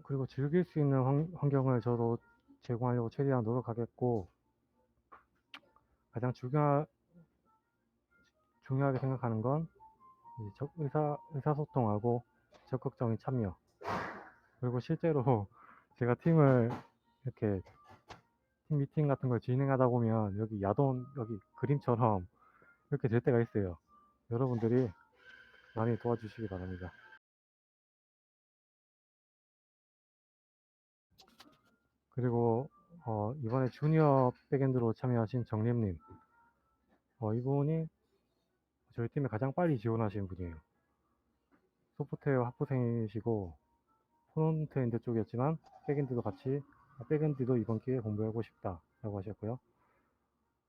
그리고 즐길 수 있는 환경을 저도 제공하려고 최대한 노력하겠고, 가장 중요하게 생각하는 건 의사소통하고 적극적인 참여. 그리고 실제로 제가 팀을 이렇게 팀 미팅 같은 걸 진행하다 보면 여기 그림처럼 이렇게 될 때가 있어요. 여러분들이 많이 도와주시기 바랍니다. 그리고 이번에 주니어 백엔드로 참여하신 정림님, 이분이 저희 팀에 가장 빨리 지원하신 분이에요. 소프트웨어 학부생이시고 프론트엔드 쪽이었지만 백엔드도 이번 기회에 공부하고 싶다라고 하셨고요.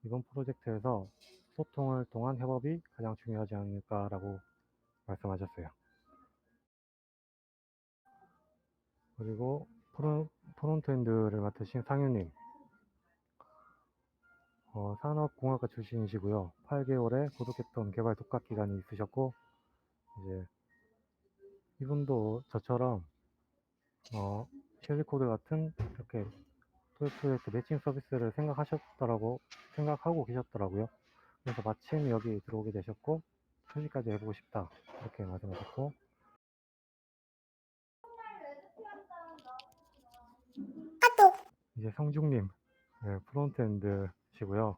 이번 프로젝트에서 소통을 통한 협업이 가장 중요하지 않을까라고 말씀하셨어요. 그리고 프론트엔드를 맡으신 상윤님, 산업공학과 출신이시고요. 8개월의 고독했던 개발 독학 기간이 있으셨고, 이제 이분도 저처럼 쉘코드 같은 이렇게 프로젝트 매칭 서비스를 생각하고 계셨더라고요. 그래서 마침 여기 들어오게 되셨고 표시까지 해보고 싶다 이렇게 말씀하셨고, 이제 성중님, 네, 프론트엔드시고요.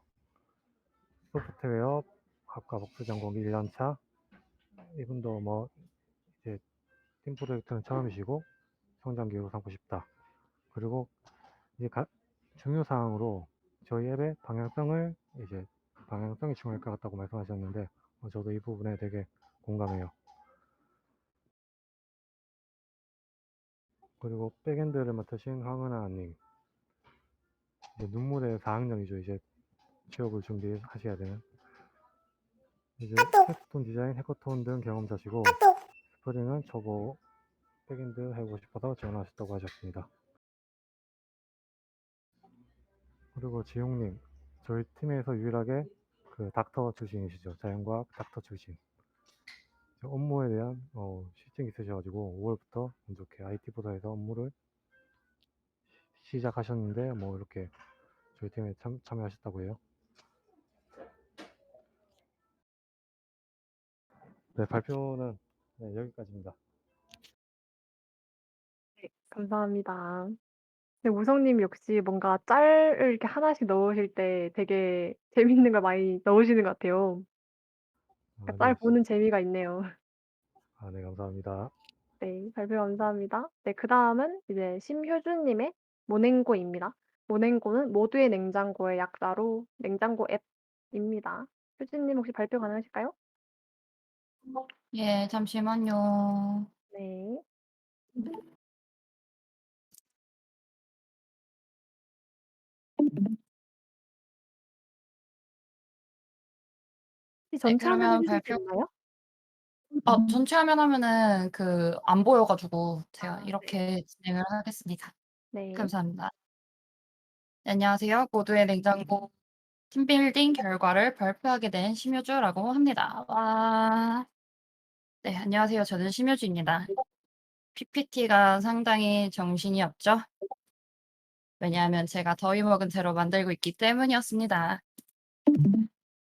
소프트웨어 학과 복수 전공 1년차. 이분도 뭐 이제 팀 프로젝트는 처음이시고 성장 교육을 삼고 싶다. 그리고 이제 중요 사항으로 저희 앱의 방향성이 중요할 것 같다고 말씀하셨는데, 저도 이 부분에 되게 공감해요. 그리고 백엔드를 맡으신 황은아님, 이제 눈물의 4학년이죠. 이제 취업을 준비하셔야 되는. 이제 캡스톤 디자인, 해커톤 등 경험자시고 스프링은 초보 백엔드 해보고 싶어서 지원하셨다고 하셨습니다. 그리고 지용님, 저희 팀에서 유일하게 그 닥터 출신이시죠. 자연과학 닥터 출신. 업무에 대한 실증이 있으셔가지고 5월부터 이렇게 IT 부서에서 업무를 시작하셨는데 뭐 이렇게 저희 팀에 참여하셨다고 해요. 네, 발표는 여기까지입니다. 네, 감사합니다. 근데 우성님 역시 뭔가 짤을 이렇게 하나씩 넣으실 때 되게 재밌는 걸 많이 넣으시는 것 같아요. 그러니까 짤 네. 보는 재미가 있네요. 네, 감사합니다. 네, 발표 감사합니다. 네, 그다음은 이제 심효준님의 모냉고입니다. 모냉고는 모두의 냉장고의 약자로 냉장고 앱입니다. 효준님 혹시 발표 가능하실까요? 예, 잠시만요. 네. 혹시 네, 전체 화면 그러면 해주실 수 발표. 있나요? 전체 화면 하면은 안 보여가지고 제가 네. 이렇게 진행을 하겠습니다. 네. 감사합니다. 네, 안녕하세요. 모두의 냉장고 팀빌딩 결과를 발표하게 된 심효주라고 합니다. 와. 네, 안녕하세요. 저는 심효주입니다. PPT가 상당히 정신이 없죠? 왜냐하면 제가 더위 먹은 채로 만들고 있기 때문이었습니다.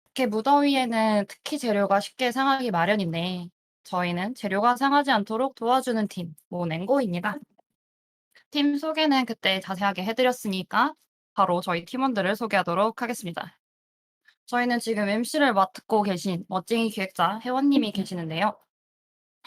이렇게 무더위에는 특히 재료가 쉽게 상하기 마련인데 저희는 재료가 상하지 않도록 도와주는 팀 모냉고입니다. 팀 소개는 그때 자세하게 해드렸으니까 바로 저희 팀원들을 소개하도록 하겠습니다. 저희는 지금 MC를 맡고 계신 멋쟁이 기획자 혜원님이 계시는데요.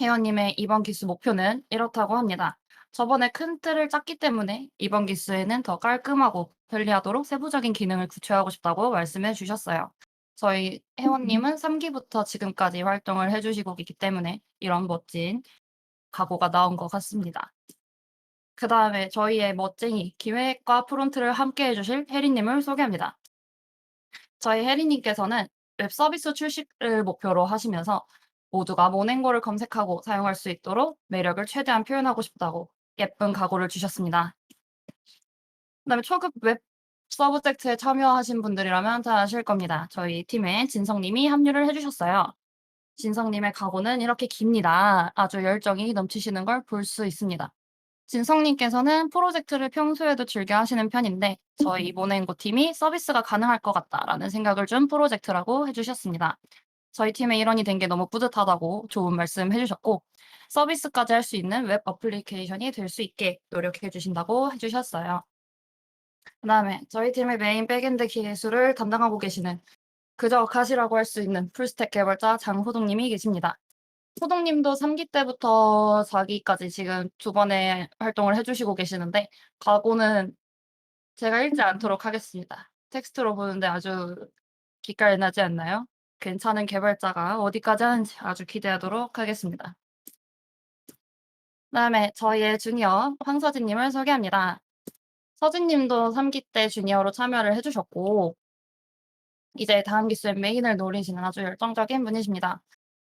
혜원님의 이번 기수 목표는 이렇다고 합니다. 저번에 큰 틀을 짰기 때문에 이번 기수에는 더 깔끔하고 편리하도록 세부적인 기능을 구체화하고 싶다고 말씀해 주셨어요. 저희 혜원님은 3기부터 지금까지 활동을 해주시고 있기 때문에 이런 멋진 각오가 나온 것 같습니다. 그 다음에 저희의 멋쟁이 기획과 프론트를 함께 해주실 혜리님을 소개합니다. 저희 혜리님께서는 웹 서비스 출시를 목표로 하시면서 모두가 모냉고를 검색하고 사용할 수 있도록 매력을 최대한 표현하고 싶다고 예쁜 각오를 주셨습니다. 그다음에 초급 웹 서브젝트에 참여하신 분들이라면 잘 아실 겁니다. 저희 팀에 진성님이 합류를 해주셨어요. 진성님의 각오는 이렇게 깁니다. 아주 열정이 넘치시는 걸 볼 수 있습니다. 진성님께서는 프로젝트를 평소에도 즐겨 하시는 편인데 저희 모냉고 팀이 서비스가 가능할 것 같다라는 생각을 준 프로젝트라고 해주셨습니다. 저희 팀의 일원이 된 게 너무 뿌듯하다고 좋은 말씀 해주셨고 서비스까지 할 수 있는 웹 어플리케이션이 될 수 있게 노력해 주신다고 해주셨어요. 그 다음에 저희 팀의 메인 백엔드 기술을 담당하고 계시는 그저 가시라고 할 수 있는 풀스택 개발자 장호동님이 계십니다. 호동님도 3기 때부터 4기까지 지금 2번의 활동을 해주시고 계시는데 각오는 제가 읽지 않도록 하겠습니다. 텍스트로 보는데 아주 기깔 나지 않나요? 괜찮은 개발자가 어디까지 하는지 아주 기대하도록 하겠습니다. 그다음에 저희의 주니어 황서진 님을 소개합니다. 서진 님도 3기 때 주니어로 참여를 해 주셨고 이제 다음 기수의 메인을 노리시는 아주 열정적인 분이십니다.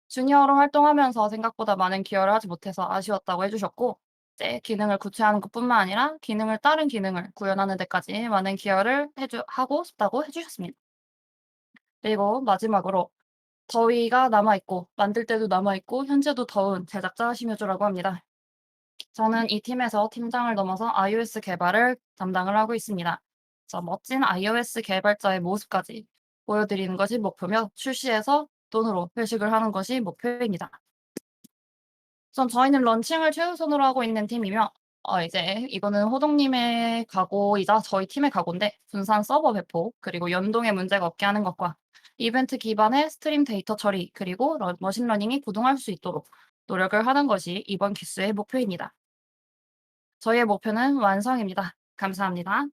주니어로 활동하면서 생각보다 많은 기여를 하지 못해서 아쉬웠다고 해 주셨고 이제 기능을 구체화하는 것뿐만 아니라 기능을 다른 기능을 구현하는 데까지 많은 기여를 하고 싶다고 해 주셨습니다. 그리고 마지막으로 더위가 남아있고 만들 때도 남아있고 현재도 더운 제작자 심효주라고 합니다. 저는 이 팀에서 팀장을 넘어서 iOS 개발을 담당을 하고 있습니다. 그래서 멋진 iOS 개발자의 모습까지 보여드리는 것이 목표며 출시해서 돈으로 회식을 하는 것이 목표입니다. 우선 저희는 런칭을 최우선으로 하고 있는 팀이며 이제 이거는 호동님의 각오이자 저희 팀의 각오인데 분산 서버 배포 그리고 연동에 문제가 없게 하는 것과 이벤트 기반의 스트림 데이터 처리 그리고 머신러닝이 구동할 수 있도록 노력을 하는 것이 이번 기수의 목표입니다. 저희의 목표는 완성입니다. 감사합니다.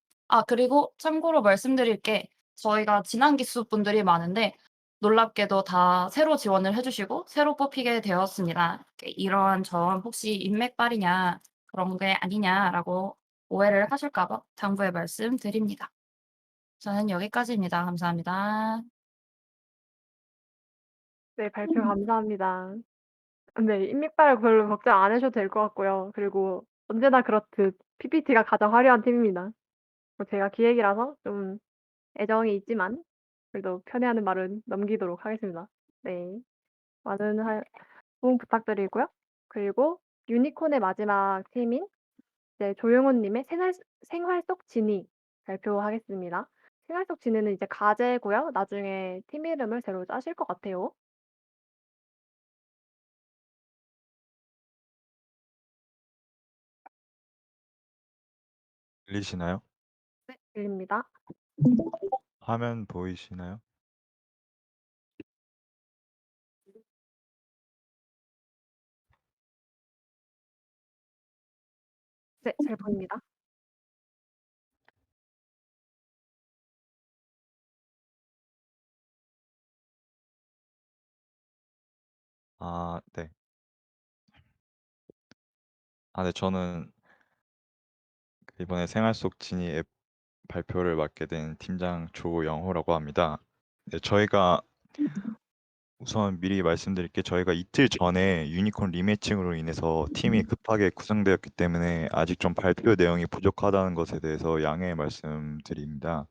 그리고 참고로 말씀드릴 게 저희가 지난 기수 분들이 많은데 놀랍게도 다 새로 지원을 해 주시고 새로 뽑히게 되었습니다. 이러한 점 혹시 인맥발이냐 그런 게 아니냐라고 오해를 하실까 봐 당부의 말씀드립니다. 저는 여기까지입니다. 감사합니다. 네, 발표 감사합니다. 근데 인맥발 별로 걱정 안 하셔도 될 것 같고요. 그리고 언제나 그렇듯 PPT가 가장 화려한 팀입니다. 뭐 제가 기획이라서 좀 애정이 있지만 그래도 편애하는 말은 넘기도록 하겠습니다. 네. 많은 도움 부탁드리고요. 그리고 유니콘의 마지막 팀인 이제 조용훈 님의 생활 속 지니 발표하겠습니다. 생활 속 지니는 이제 과제고요. 나중에 팀 이름을 새로 짜실 것 같아요. 들리시나요? 네, 들립니다. 화면 보이시나요? 네, 잘 보입니다. 네. 네, 저는 이번에 생활 속 지니 앱 발표를 맡게 된 팀장 조영호라고 합니다. 네, 저희가 우선 미리 말씀드릴 게 저희가 이틀 전에 유니콘 리매칭으로 인해서 팀이 급하게 구성되었기 때문에 아직 좀 발표 내용이 부족하다는 것에 대해서 양해 말씀드립니다.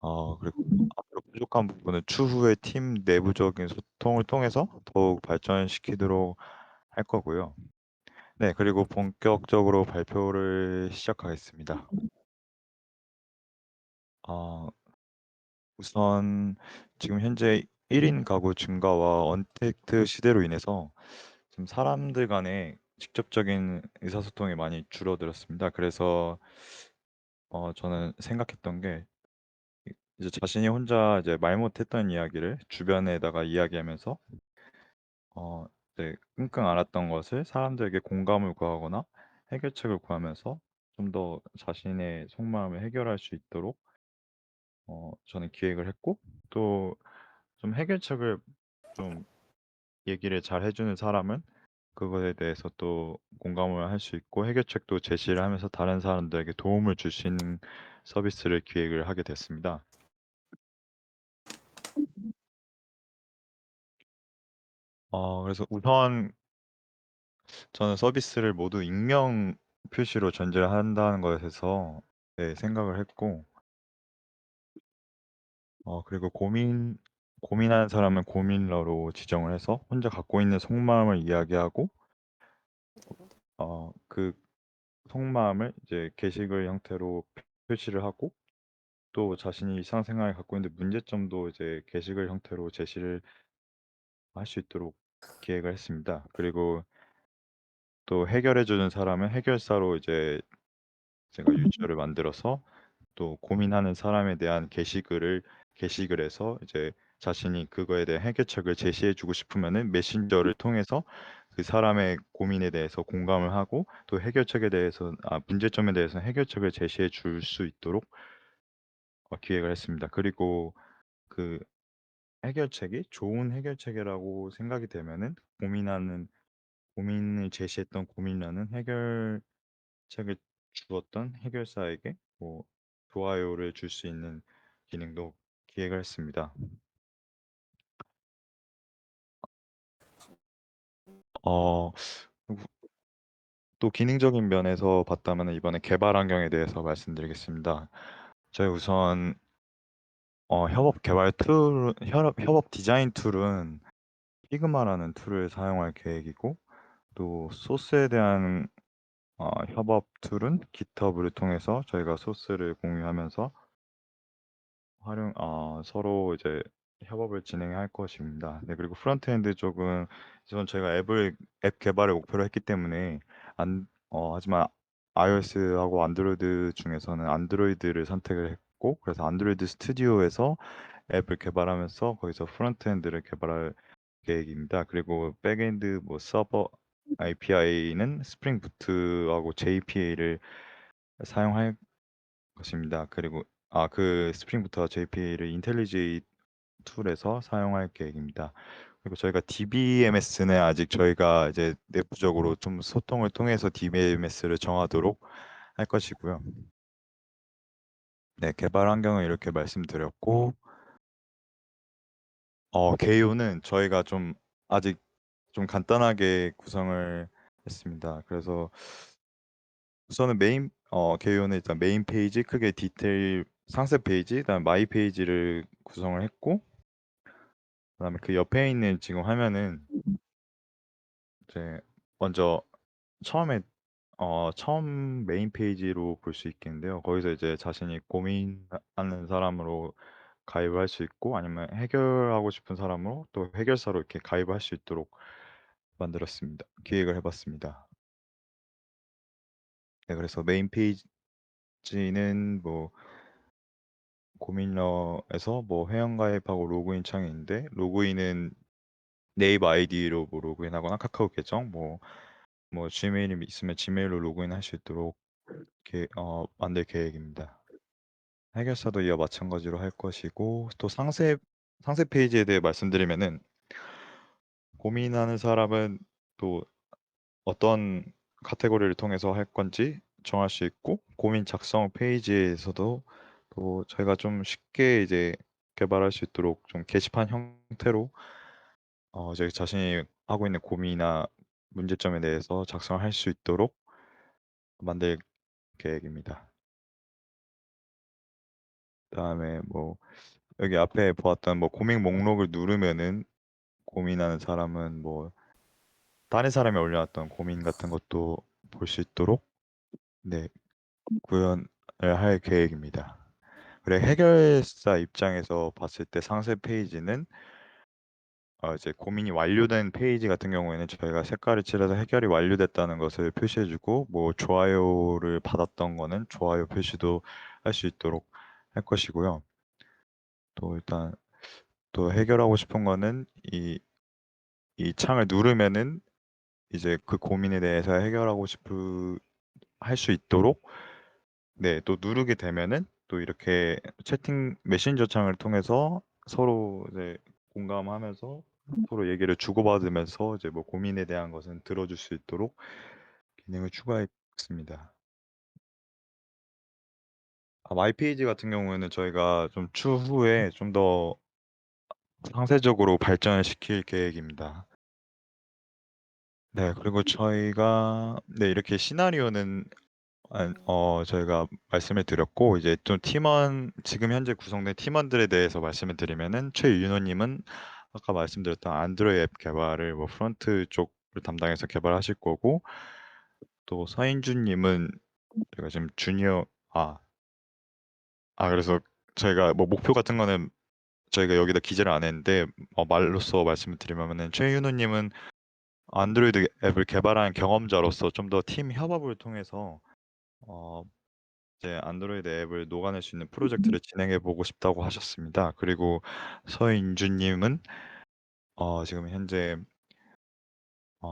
그리고 앞으로 부족한 부분은 추후에 팀 내부적인 소통을 통해서 더욱 발전시키도록 할 거고요. 네, 그리고 본격적으로 발표를 시작하겠습니다. 우선 지금 현재 1인 가구 증가와 언택트 시대로 인해서 지금 사람들 간의 직접적인 의사소통이 많이 줄어들었습니다. 그래서 저는 생각했던 게 이제 자신이 혼자 이제 말 못했던 이야기를 주변에다가 이야기하면서 이제 끙끙 앓았던 것을 사람들에게 공감을 구하거나 해결책을 구하면서 좀 더 자신의 속마음을 해결할 수 있도록 저는 기획을 했고 또 좀 해결책을 좀 얘기를 잘 해 주는 사람은 그거에 대해서 또 공감을 할 수 있고 해결책도 제시를 하면서 다른 사람들에게 도움을 줄 수 있는 서비스를 기획을 하게 됐습니다. 그래서 우선 저는 서비스를 모두 익명 표시로 전제를 한다는 것에서 네, 생각을 했고 그리고 고민하는 사람은 고민러로 지정을 해서 혼자 갖고 있는 속마음을 이야기하고 그 속마음을 이제 게시글 형태로 표시를 하고 또 자신이 일상생활에 갖고 있는 문제점도 이제 게시글 형태로 제시를 할 수 있도록 기획을 했습니다. 그리고 또 해결해 주는 사람은 해결사로 이제 제가 유저를 만들어서 또 고민하는 사람에 대한 게시글에서 이제 자신이 그거에 대한 해결책을 제시해 주고 싶으면은 메신저를 통해서 그 사람의 고민에 대해서 공감을 하고 또 문제점에 대해서 해결책을 제시해 줄 수 있도록 기획을 했습니다. 그리고 그 해결책이 좋은 해결책이라고 생각이 되면은 고민을 제시했던 고민란은 해결책을 주었던 해결사에게 뭐 좋아요를 줄 수 있는 기능도 기획을 했습니다. 어, 또 기능적인 면에서 봤다면 이번에 개발 환경에 대해서 말씀드리겠습니다. 저희 우선 협업 개발 툴, 협업 디자인 툴은 피그마라는 툴을 사용할 계획이고, 또 소스에 대한 협업 툴은 GitHub을 통해서 저희가 소스를 공유하면서 서로 이제 협업을 진행할 것입니다. 네, 그리고 프론트엔드 쪽은 우선 저희가 앱 개발을 목표로 했기 때문에 하지만 iOS하고 안드로이드 중에서는 안드로이드를 선택을 했고, 그래서 안드로이드 스튜디오에서 앱을 개발하면서 거기서 프론트엔드를 개발할 계획입니다. 그리고 백엔드 뭐 서버 API는 스프링 부트하고 JPA를 사용할 것입니다. 그리고 그 스프링 부트와 JPA를 인텔리지 툴에서 사용할 계획입니다. 그리고 저희가 DBMS는 아직 저희가 이제 내부적으로 좀 소통을 통해서 DBMS를 정하도록 할 것이고요. 네, 개발 환경은 이렇게 말씀드렸고, 개요는 저희가 좀 아직 좀 간단하게 구성을 했습니다. 그래서 우선은 개요는 일단 메인 페이지, 크게 디테일 상세 페이지, 그다음 마이 페이지를 구성을 했고, 그다음에 그 옆에 있는 지금 화면은 이제 먼저 처음 메인 페이지로 볼 수 있겠는데요. 거기서 이제 자신이 고민하는 사람으로 가입을 할 수 있고, 아니면 해결하고 싶은 사람으로 또 해결사로 이렇게 가입을 할 수 있도록 기획을 해봤습니다. 네, 그래서 메인 페이지는 뭐 고민러에서 뭐 회원가입하고 로그인 창이 있는데, 로그인은 네이버 아이디로 뭐 로그인하거나 카카오 계정, 뭐 지메일이 있으면 지메일로 로그인할 수 있도록 만들 계획입니다. 해결사도 이와 마찬가지로 할 것이고, 또 상세 페이지에 대해 말씀드리면은, 고민하는 사람은 또 어떤 카테고리를 통해서 할 건지 정할 수 있고, 고민 작성 페이지에서도 또 저희가 좀 쉽게 이제 개발할 수 있도록 좀 게시판 형태로 저희 자신이 하고 있는 고민이나 문제점에 대해서 작성을 할 수 있도록 만들 계획입니다. 그다음에 뭐 여기 앞에 보았던 뭐 고민 목록을 누르면은 고민하는 사람은 뭐 다른 사람이 올려놨던 고민 같은 것도 볼 수 있도록 네, 구현을 할 계획입니다. 그리고 해결사 입장에서 봤을 때 상세 페이지는 이제 고민이 완료된 페이지 같은 경우에는 저희가 색깔을 칠해서 해결이 완료됐다는 것을 표시해주고, 뭐 좋아요를 받았던 거는 좋아요 표시도 할 수 있도록 할 것이고요. 또 일단 또 해결하고 싶은 거는 이 창을 누르면은 이제 그 고민에 대해서 할 수 있도록, 네, 또 누르게 되면은 또 이렇게 채팅 메신저 창을 통해서 서로 이제 공감하면서 서로 얘기를 주고받으면서 이제 뭐 고민에 대한 것은 들어줄 수 있도록 기능을 추가했습니다. 마이 페이지 같은 경우에는 저희가 좀 추후에 좀 더 상세적으로 발전을 시킬 계획입니다. 네, 그리고 저희가 네, 이렇게 시나리오는 저희가 말씀을 드렸고, 이제 좀 지금 현재 구성된 팀원들에 대해서 말씀을 드리면은, 최윤호님은 아까 말씀드렸던 안드로이드 앱 개발을 뭐 프론트 쪽을 담당해서 개발하실 거고, 또 서인주님은 제가 지금 그래서 저희가 뭐 목표 같은 거는 저희가 여기다 기재를 안 했는데, 말로써 말씀을 드리면은, 최윤호님은 안드로이드 앱을 개발한 경험자로서 좀 더 팀 협업을 통해서 어, 이제 안드로이드 앱을 녹아낼 수 있는 프로젝트를 진행해 보고 싶다고 하셨습니다. 그리고 서인주님은 지금 현재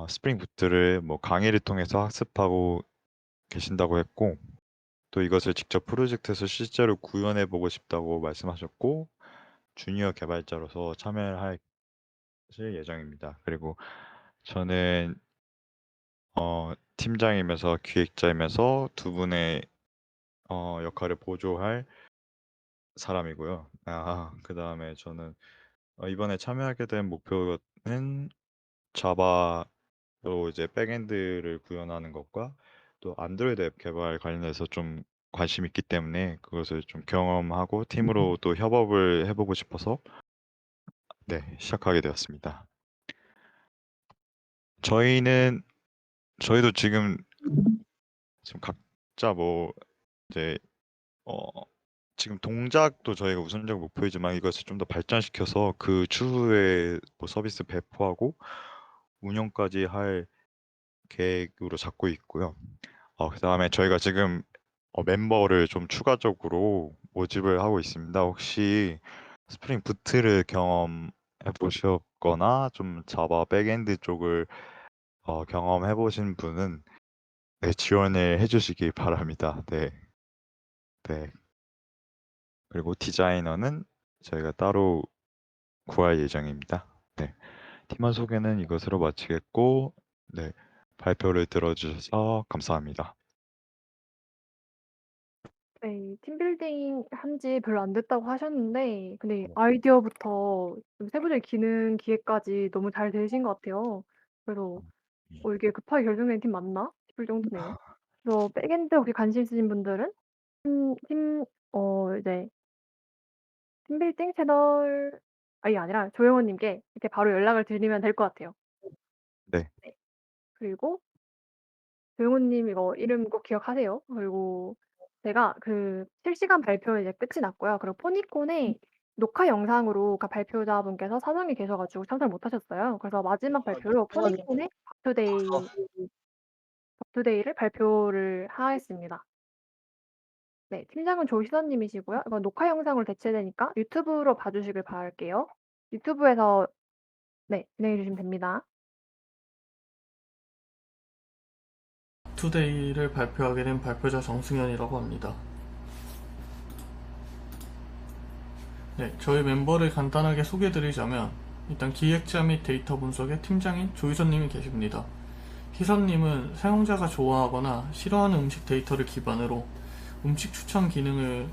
스프링 부트를 뭐 강의를 통해서 학습하고 계신다고 했고, 또 이것을 직접 프로젝트에서 실제로 구현해 보고 싶다고 말씀하셨고, 주니어 개발자로서 참여를 하실 예정입니다. 그리고 저는 팀장이면서 기획자이면서 두 분의 역할을 보조할 사람이고요. 그다음에 저는 이번에 참여하게 된 목표는 자바로 이제 백엔드를 구현하는 것과 또 안드로이드 앱 개발 관련해서 좀 관심이 있기 때문에 그것을 좀 경험하고 팀으로 또 협업을 해보고 싶어서 시작하게 되었습니다. 저희도 지금 각자 뭐 이제 지금 동작도 저희가 우선적 목표이지만 이것을 좀 더 발전시켜서 그 추후에 뭐 서비스 배포하고 운영까지 할 계획으로 잡고 있고요. 그다음에 저희가 지금 멤버를 좀 추가적으로 모집을 하고 있습니다. 혹시 스프링 부트를 경험해 보셨거나 좀 자바 백엔드 쪽을 경험해 보신 분은 지원을 해주시기 바랍니다. 네. 그리고 디자이너는 저희가 따로 구할 예정입니다. 팀원 소개는 이것으로 마치겠고, 발표를 들어주셔서 감사합니다. 네. 팀빌딩 한 지 별로 안 됐다고 하셨는데 근데 아이디어부터 좀 세부적인 기능 기획까지 너무 잘 되신 것 같아요. 그래서 이게 급하게 결정된 팀 맞나 싶을 정도네요. 그래서 백엔드 혹시 관심 있으신 분들은 이제 팀빌딩 채널이 아니라 조영호 님께 이렇게 바로 연락을 드리면 될 것 같아요. 네. 그리고 조영호 님 이거 이름 꼭 기억하세요. 그리고 제가 그 실시간 발표 이제 끝이 났고요. 그리고 포니콘에 녹화 영상으로 발표자분께서 사정이 계셔 가지고 참석을 못 하셨어요. 그래서 마지막 발표로 포니콘의 밥투데이를 발표를 하겠습니다. 네. 팀장은 조희선 님이시고요. 이건 녹화 영상으로 대체되니까 유튜브로 봐 주시길 바랄게요. 유튜브에서 진행해 주시면 됩니다. 투데이를 발표하게 된 발표자 정승현이라고 합니다. 저희 멤버를 간단하게 소개드리자면 일단 기획자 및 데이터 분석의 팀장인 조희선님이 계십니다. 희선님은 사용자가 좋아하거나 싫어하는 음식 데이터를 기반으로 음식 추천 기능을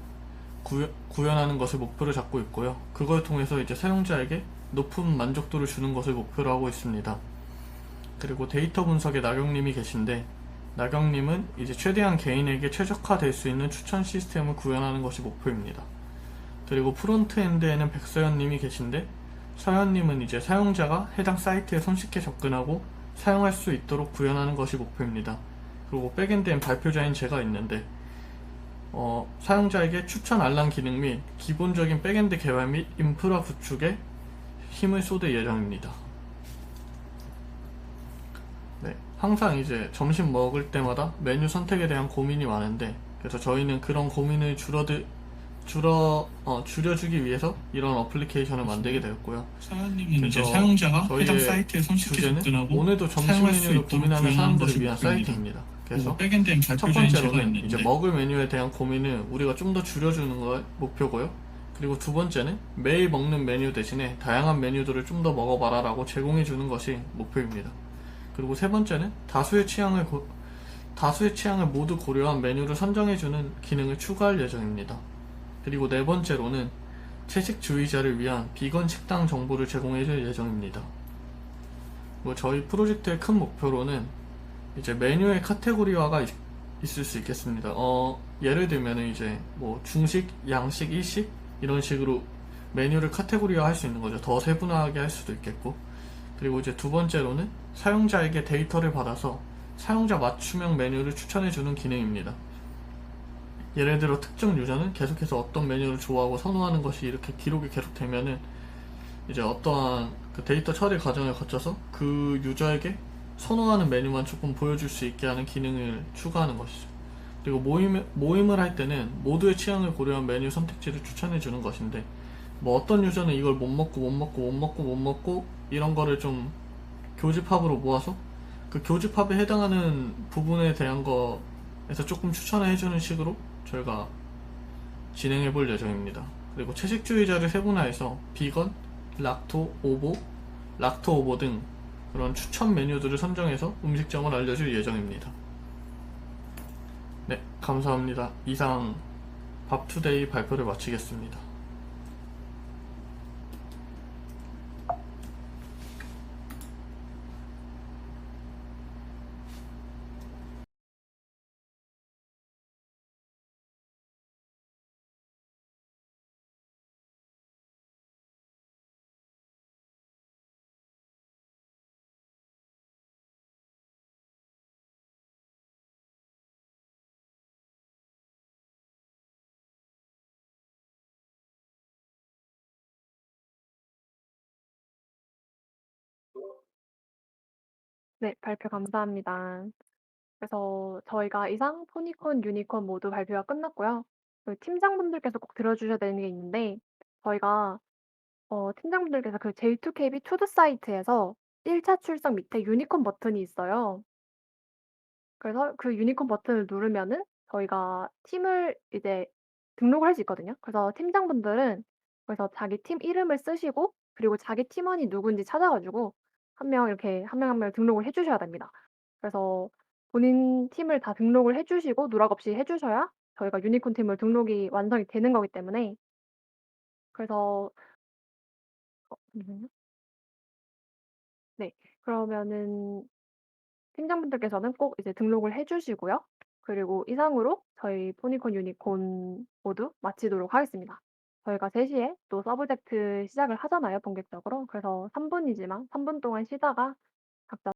구현하는 것을 목표로 잡고 있고요. 그걸 통해서 이제 사용자에게 높은 만족도를 주는 것을 목표로 하고 있습니다. 그리고 데이터 분석의 나경님이 계신데 나경님은 이제 최대한 개인에게 최적화될 수 있는 추천 시스템을 구현하는 것이 목표입니다. 그리고 프론트엔드에는 백서연님이 계신데 서연님은 이제 사용자가 해당 사이트에 손쉽게 접근하고 사용할 수 있도록 구현하는 것이 목표입니다. 그리고 백엔드엔 발표자인 제가 있는데 사용자에게 추천 알람 기능 및 기본적인 백엔드 개발 및 인프라 구축에 힘을 쏟을 예정입니다. 항상 이제 점심 먹을 때마다 메뉴 선택에 대한 고민이 많은데 그래서 저희는 그런 고민을 줄여주기 위해서 이런 어플리케이션을 만들게 되었고요. 사연님은 이제 사용자가 해당 사이트에 손쉽게 접근하고 오늘도 점심 메뉴를 고민하는 사람들을 위한 사이트입니다. 그래서 첫 번째로는 이제 먹을 메뉴에 대한 고민을 우리가 좀 더 줄여주는 걸 목표고요. 그리고 두 번째는 매일 먹는 메뉴 대신에 다양한 메뉴들을 좀 더 먹어봐라 라고 제공해주는 것이 목표입니다. 그리고 세 번째는 다수의 취향을 모두 고려한 메뉴를 선정해주는 기능을 추가할 예정입니다. 그리고 네 번째로는 채식주의자를 위한 비건 식당 정보를 제공해줄 예정입니다. 저희 프로젝트의 큰 목표로는 이제 메뉴의 카테고리화가 있을 수 있겠습니다. 예를 들면 이제 뭐 중식, 양식, 일식 이런 식으로 메뉴를 카테고리화 할 수 있는 거죠. 더 세분화하게 할 수도 있겠고. 그리고 이제 두 번째로는 사용자에게 데이터를 받아서 사용자 맞춤형 메뉴를 추천해주는 기능입니다. 예를 들어 특정 유저는 계속해서 어떤 메뉴를 좋아하고 선호하는 것이 이렇게 기록이 계속되면은 이제 어떠한 그 데이터 처리 과정을 거쳐서 그 유저에게 선호하는 메뉴만 조금 보여줄 수 있게 하는 기능을 추가하는 것이죠. 그리고 모임을 할 때는 모두의 취향을 고려한 메뉴 선택지를 추천해주는 것인데 뭐 어떤 유저는 이걸 못 먹고 이런 거를 좀 교집합으로 모아서 그 교집합에 해당하는 부분에 대한 거에서 조금 추천을 해주는 식으로 저희가 진행해 볼 예정입니다. 그리고 채식주의자를 세분화해서 비건, 락토 오보 등 그런 추천 메뉴들을 선정해서 음식점을 알려줄 예정입니다. 네, 감사합니다. 이상 밥투데이 발표를 마치겠습니다. 네, 발표 감사합니다. 그래서 저희가 이상 포니콘, 유니콘 모두 발표가 끝났고요. 그 팀장분들께서 꼭 들어주셔야 되는 게 있는데 저희가 팀장분들께서 그 J2KB 투두 사이트에서 1차 출석 밑에 유니콘 버튼이 있어요. 그래서 그 유니콘 버튼을 누르면은 저희가 팀을 이제 등록을 할 수 있거든요. 그래서 팀장분들은 그래서 자기 팀 이름을 쓰시고 그리고 자기 팀원이 누군지 찾아 가지고 한 명 이렇게 한 명 한 명 등록을 해 주셔야 됩니다. 그래서 본인 팀을 다 등록을 해 주시고 누락 없이 해 주셔야 저희가 유니콘 팀을 등록이 완성이 되는 거기 때문에 그래서 잠시만요. 네. 그러면은 팀장분들께서는 꼭 이제 등록을 해 주시고요. 그리고 이상으로 저희 포니콘, 유니콘 모두 마치도록 하겠습니다. 저희가 3 시에 또 서브젝트 시작을 하잖아요, 본격적으로. 그래서 3 분이지만 3분 동안 쉬다가 각자